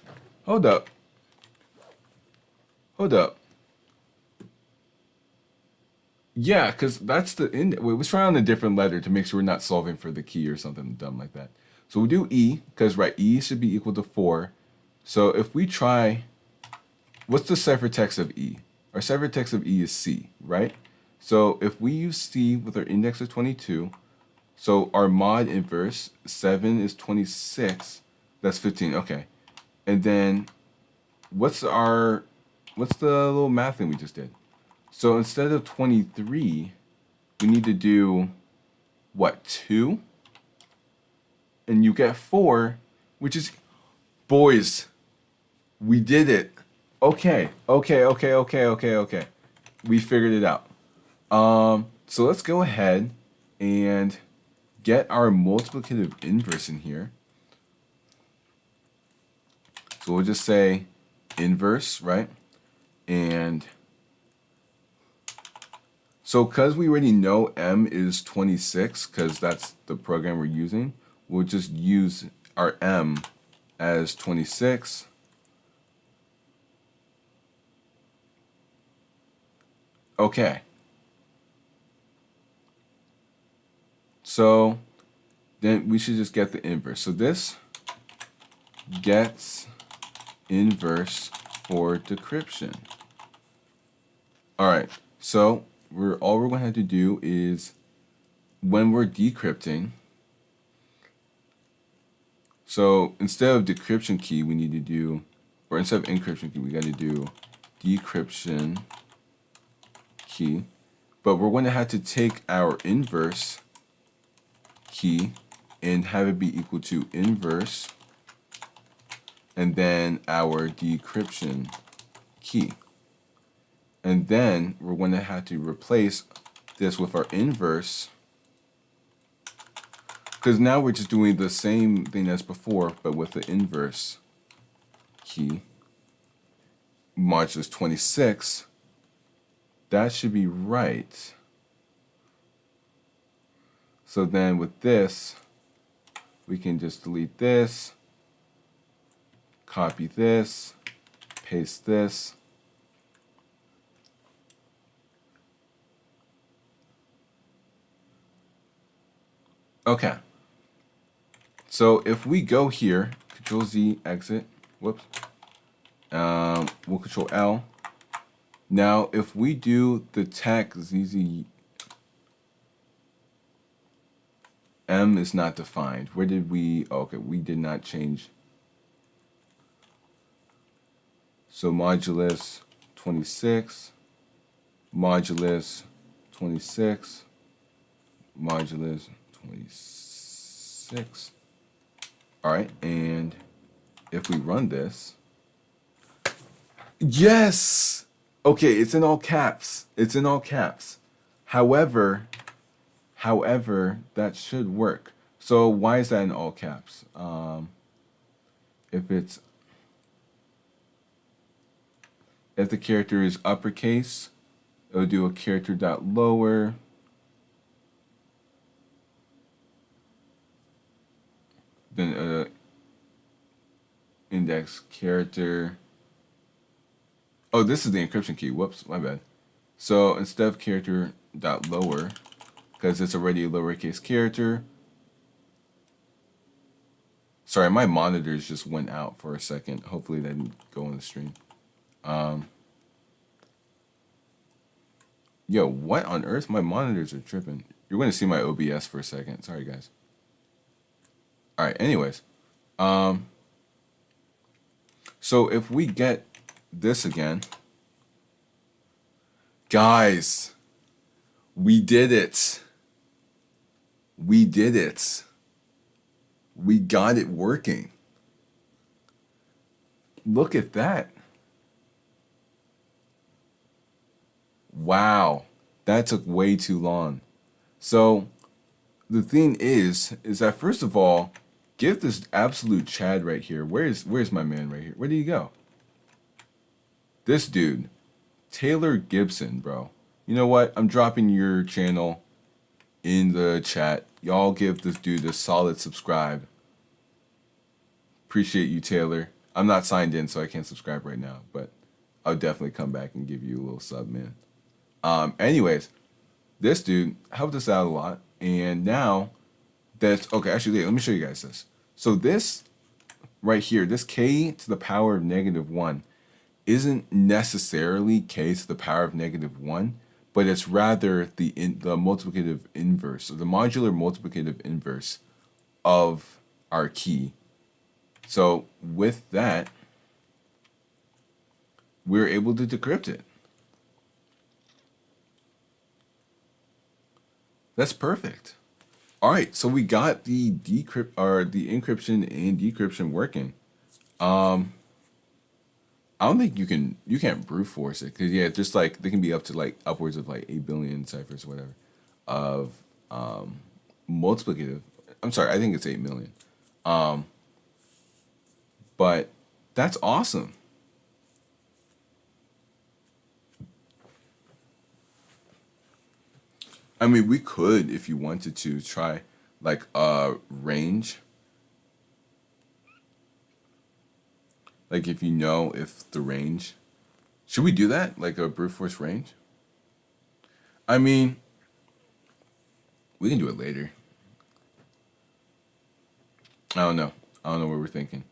S1: Hold up. Hold up. Yeah, because that's the end. Wait, let's try on a different letter to make sure we're not solving for the key or something dumb like that. So we do E, because, right, E should be equal to 4. So if we try, what's the ciphertext of E? Our ciphertext of E is C, right? So if we use C with our index of 22, so our mod inverse, 7 is 26, that's 15, okay. And then what's the little math thing we just did? So instead of 23, we need to do, what, 2? And you get 4, which is, boys, we did it. Okay. We figured it out. So let's go ahead and get our multiplicative inverse in here. So we'll just say inverse, right? And so because we already know m is 26, because that's the program we're using, we'll just use our m as 26. Okay. So then we should just get the inverse. So this gets inverse for decryption. All right. So all we're going to have to do is when we're decrypting. So instead of decryption key, we need to do, or instead of encryption key, we got to do decryption key. But we're going to have to take our inverse key and have it be equal to inverse and then our decryption key. And then we're going to have to replace this with our inverse, because now we're just doing the same thing as before, but with the inverse key, modulus 26. That should be right. So then with this, we can just delete this, copy this, paste this. Okay. So if we go here, Control Z, exit, whoops, we'll Control L. Now, if we do the tech ZZ, M is not defined. Where did we, oh, okay, we did not change. So modulus 26, modulus 26, modulus 26. All right, and if we run this, yes! Okay, it's in all caps. It's in all caps. However, that should work. So why is that in all caps? If the character is uppercase, it'll do a character dot lower. Then index character. Oh, this is the encryption key. Whoops, my bad. So instead of character dot lower, because it's already a lowercase character. Sorry, my monitors just went out for a second. Hopefully that didn't go on the stream. Yo, what on earth? My monitors are tripping. You're going to see my OBS for a second. Sorry, guys. All right, anyways. So if we get this again, guys, we did it. We did it. We got it working. Look at that. Wow, that took way too long. So the thing is that first of all, give this absolute Chad right here. Where's my man right here? Where did he go? This dude, Taylor Gibson, bro. You know what? I'm dropping your channel in the chat. Y'all give this dude a solid subscribe. Appreciate you, Taylor. I'm not signed in, so I can't subscribe right now, but I'll definitely come back and give you a little sub, man. Anyways, this dude helped us out a lot, and now that's okay. Actually, let me show you guys this. So this right here, this k to the power of -1, isn't necessarily k to the power of -1, but it's rather the multiplicative inverse, or the modular multiplicative inverse of our key. So with that, we're able to decrypt it. That's perfect. All right, so we got the encryption and decryption working. I don't think you can't brute force it, because yeah, just like they can be up to like upwards of like 8 billion ciphers or whatever. of multiplicative. I'm sorry, I think it's 8 million. But that's awesome. I mean, we could, if you wanted to, try like a range. Like if you know if the range. Should we do that? Like a brute force range? I mean, we can do it later. I don't know. I don't know what we're thinking.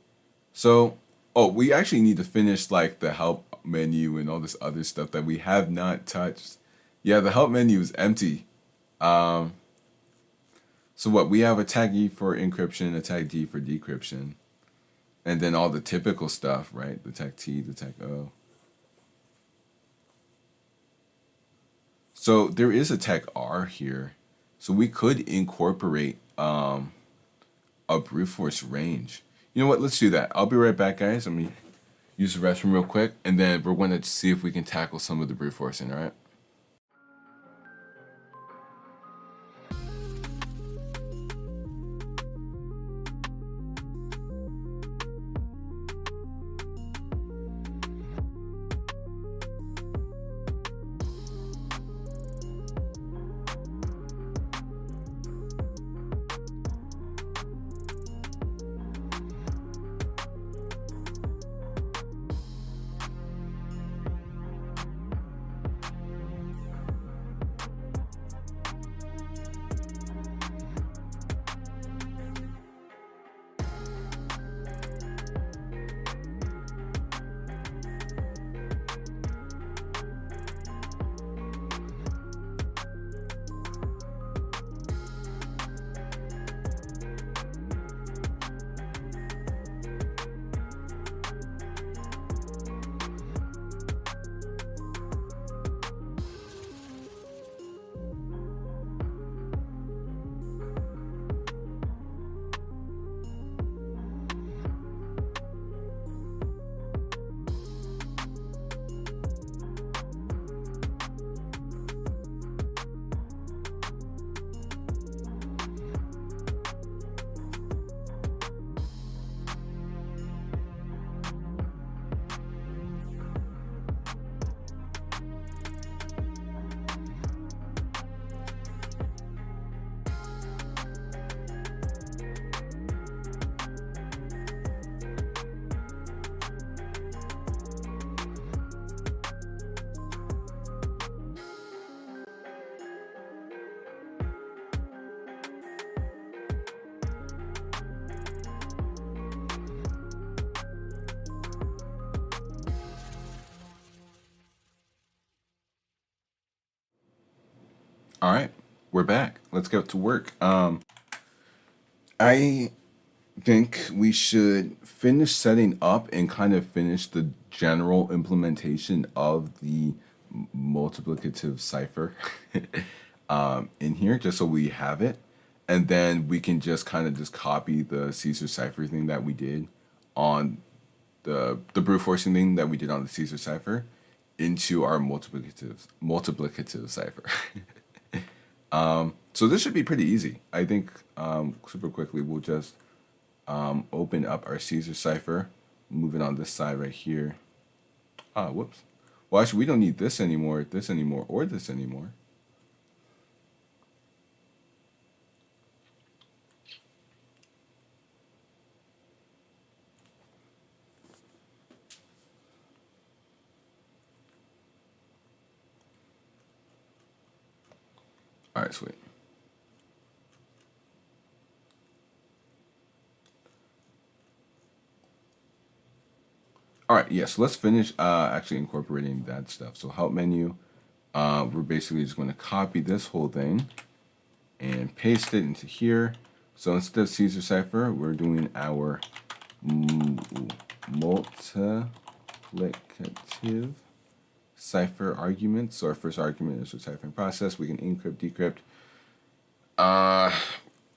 S1: So, oh, we actually need to finish like the help menu and all this other stuff that we have not touched. Yeah, the help menu is empty. Um, so what? We have attack E for encryption, attack D for decryption, and then all the typical stuff, right? The attack T, the attack O. So there is attack R here. So we could incorporate a brute force range. You know what? Let's do that. I'll be right back, guys. Let me use the restroom real quick, and then we're going to see if we can tackle some of the brute forcing, all right? All right, we're back. Let's get to work. I think we should finish setting up and kind of finish the general implementation of the multiplicative cipher in here, just so we have it. And then we can just kind of just copy the Caesar cipher thing that we did on the brute forcing thing that we did on the Caesar cipher into our multiplicative cipher. So this should be pretty easy. I think super quickly we'll just open up our Caesar cipher, move it on this side right here. Whoops. Well, actually, we don't need this anymore, or this anymore. All right, sweet. All right, yes, let's finish actually incorporating that stuff. So help menu, we're basically just going to copy this whole thing and paste it into here. So instead of Caesar cipher, we're doing our multiplicative cipher argument. So our first argument is the ciphering process. We can encrypt, decrypt.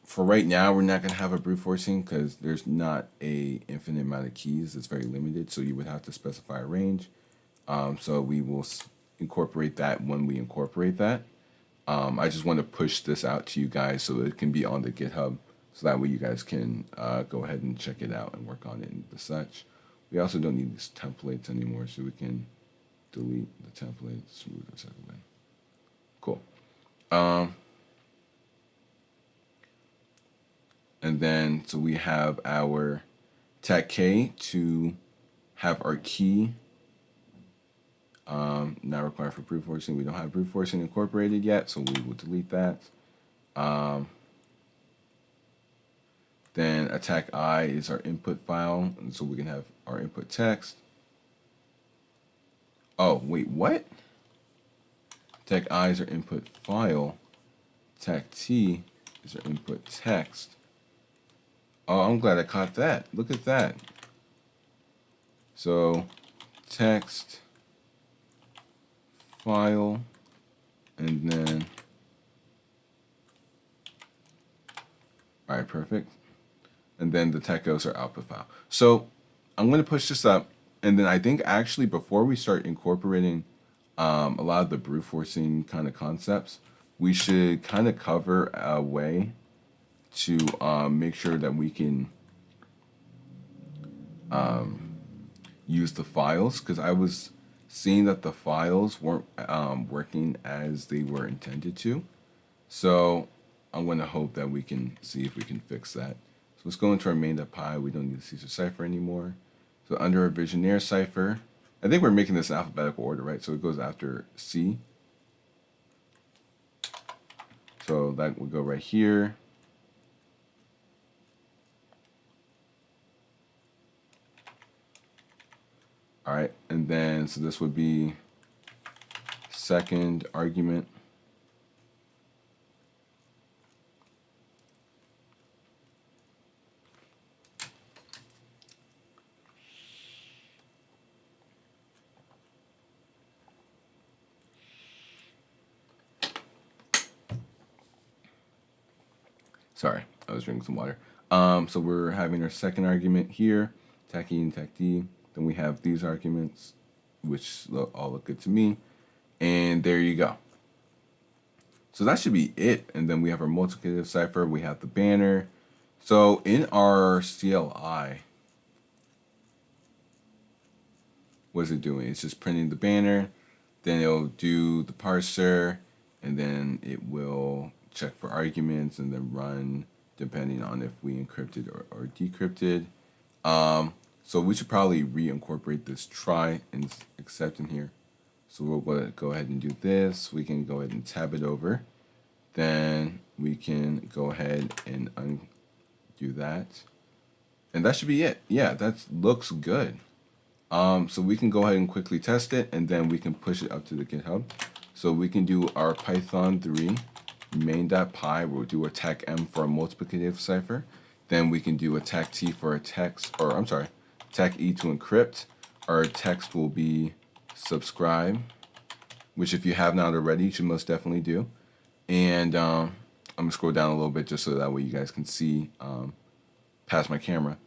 S1: For right now, we're not going to have a brute forcing because there's not a infinite amount of keys. It's very limited. So you would have to specify a range. So we will incorporate that when we incorporate that. I just want to push this out to you guys so it can be on the GitHub, so that way you guys can go ahead and check it out and work on it and the such. We also don't need these templates anymore, so we can delete the templates, remove this out of the way. Cool. And then, so we have our tag K to have our key not required for brute forcing. We don't have brute forcing incorporated yet, so we will delete that. Then attack I is our input file, and so we can have our input text. Oh, wait, what? Attack I is our input file. Attack T is our input text. Oh, I'm glad I caught that. Look at that. So, text, file, and then, all right, perfect. And then the techos are output file. So I'm going to push this up, and then I think actually before we start incorporating a lot of the brute forcing kind of concepts, we should kind of cover a way to make sure that we can use the files, because I was seeing that the files weren't working as they were intended to. So I'm going to hope that we can see if we can fix that. So let's go into our main.py. We don't need the Caesar cipher anymore. So under our Visionaire cipher, I think we're making this in alphabetical order, right? So it goes after C. So that would go right here. All right, and then, so this would be second argument. Sorry, I was drinking some water. So we're having our second argument here, tac E and tac D. Then we have these arguments, which all look good to me. And there you go. So that should be it. And then we have our multiplicative cipher. We have the banner. So in our CLI, what is it doing? It's just printing the banner. Then it'll do the parser. And then it will check for arguments and then run depending on if we encrypted or decrypted. So we should probably reincorporate this try and accept in here. So we'll go ahead and do this. We can go ahead and tab it over. Then we can go ahead and undo that. And that should be it. Yeah, that looks good. So we can go ahead and quickly test it, and then we can push it up to the GitHub. So we can do our Python 3 main.py. We'll do attack M for a multiplicative cipher. Then we can do attack T for a text, or I'm sorry, attack E to encrypt. Our text will be subscribe, which if you have not already, you should most definitely do. And I'm gonna scroll down a little bit just so that way you guys can see past my camera.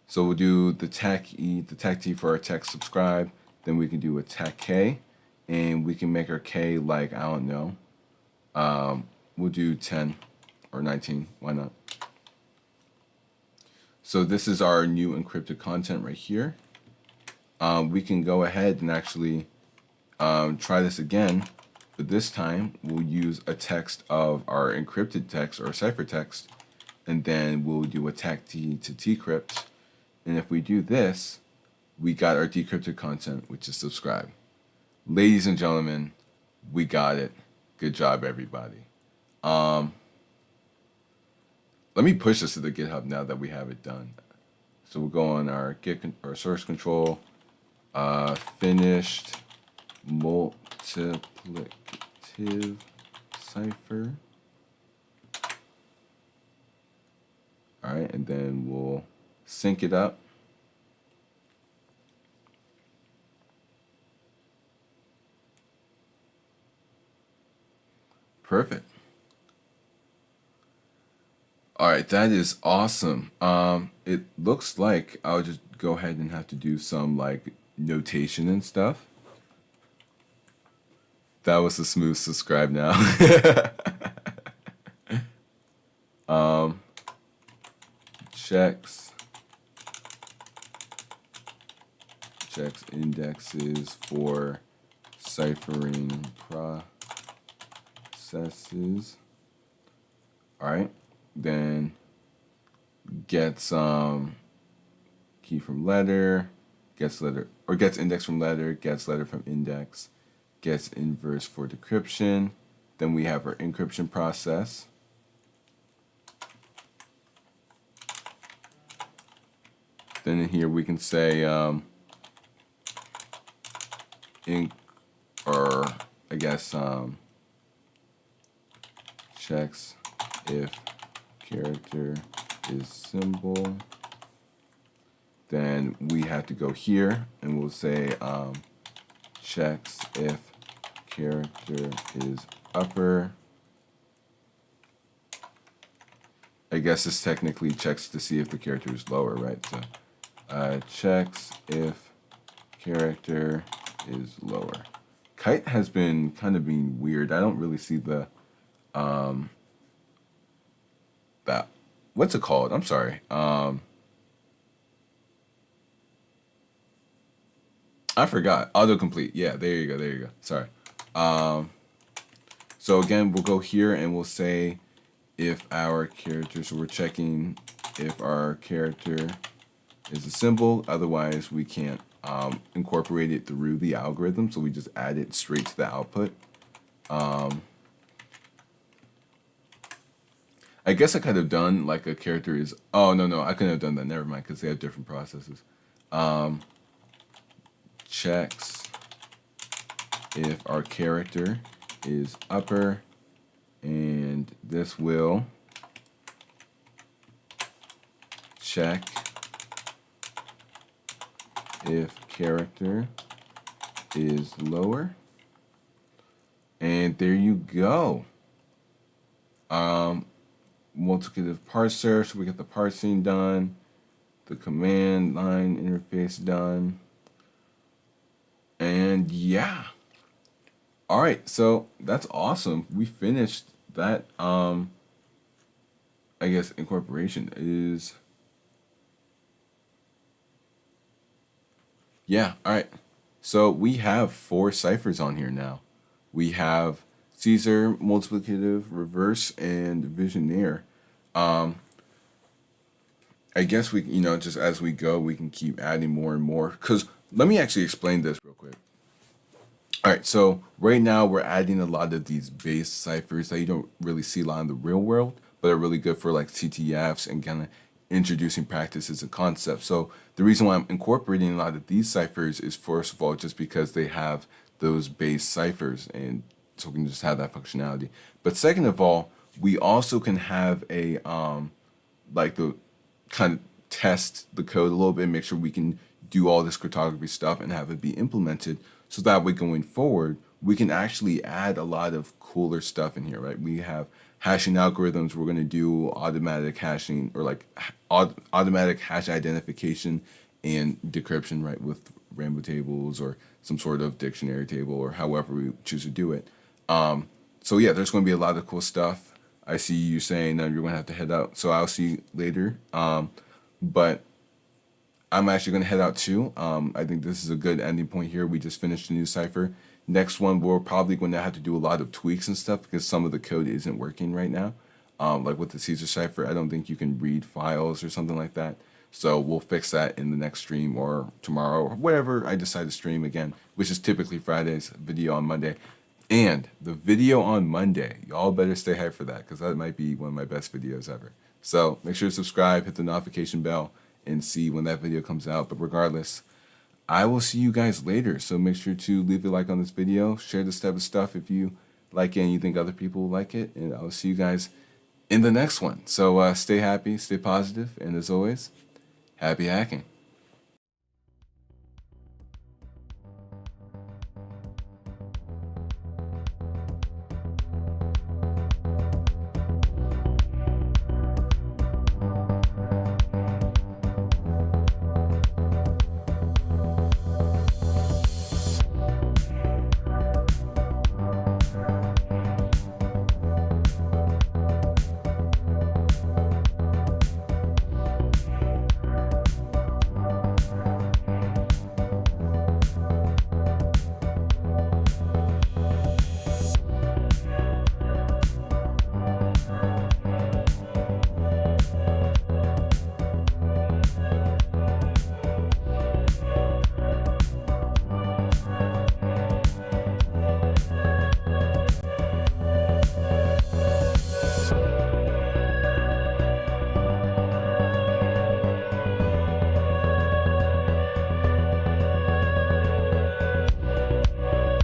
S1: So we'll do the attack E, the attack T for our text subscribe. Then we can do attack K, and we can make our K like, I don't know. We'll do 10 or 19, why not? So this is our new encrypted content right here. We can go ahead and actually try this again, but this time we'll use a text of our encrypted text or ciphertext, and then we'll do attack T to decrypt. And if we do this, we got our decrypted content, which is subscribe. Ladies and gentlemen, we got it. Good job, everybody. Let me push this to the GitHub now that we have it done. So we'll go on our Git or source control, finished multiplicative cipher. All right, and then we'll sync it up. Perfect. All right, that is awesome. It looks like I'll just go ahead and have to do some like notation and stuff. That was a smooth subscribe now. Checks indexes for ciphering processes. All right, then gets key from letter, gets index from letter, gets letter from index, gets inverse for decryption. Then we have our encryption process. Then in here we can say checks if character is symbol. Then we have to go here and we'll say checks if character is upper. I guess this technically checks to see if the character is lower, right? So checks if character is lower. Kite has been kind of being weird. I don't really see the that, what's it called? I'm sorry. I forgot. Autocomplete. Yeah, there you go. Sorry. So again, we'll go here and we'll say if our character, so we're checking if our character is a symbol, otherwise we can't incorporate it through the algorithm, so we just add it straight to the output. I guess I could have done like a character is, oh no, I couldn't have done that, never mind, because they have different processes. Checks if our character is upper, and this will check if character is lower. And there you go. Multiplicative parser, so we get the parsing done, the command line interface done, and yeah. All right, so that's awesome. We finished that. I guess incorporation is. Yeah, all right. So we have 4 ciphers on here now. We have Caesar, multiplicative, reverse, and visionaire. I guess we, just as we go, we can keep adding more and more. Because let me actually explain this real quick. All right, so right now we're adding a lot of these base ciphers that you don't really see a lot in the real world, but are really good for like CTFs and kind of introducing practices and concepts. So the reason why I'm incorporating a lot of these ciphers is, first of all, just because they have those base ciphers, and so we can just have that functionality. But second of all, we also can have a like the kind of test the code a little bit, make sure we can do all this cryptography stuff and have it be implemented, so that way going forward we can actually add a lot of cooler stuff in here, right? We have hashing algorithms. We're going to do automatic hashing, or like automatic hash identification and decryption, right, with rainbow tables or some sort of dictionary table, or however we choose to do it. So yeah, there's going to be a lot of cool stuff. I see you saying you're going to have to head out, so I'll see you later. But I'm actually going to head out too. I think this is a good ending point here. We just finished a new cipher. Next one, we're probably going to have to do a lot of tweaks and stuff because some of the code isn't working right now. Like with the Caesar cipher, I don't think you can read files or something like that. So we'll fix that in the next stream or tomorrow or whatever I decide to stream again, which is typically Friday's video on Monday. And the video on Monday, y'all better stay hyped for that because that might be one of my best videos ever. So make sure to subscribe, hit the notification bell, and see when that video comes out. But regardless, I will see you guys later. So make sure to leave a like on this video, share this type of stuff if you like it and you think other people will like it, and I'll see you guys in the next one. So stay happy, stay positive, and as always, happy hacking.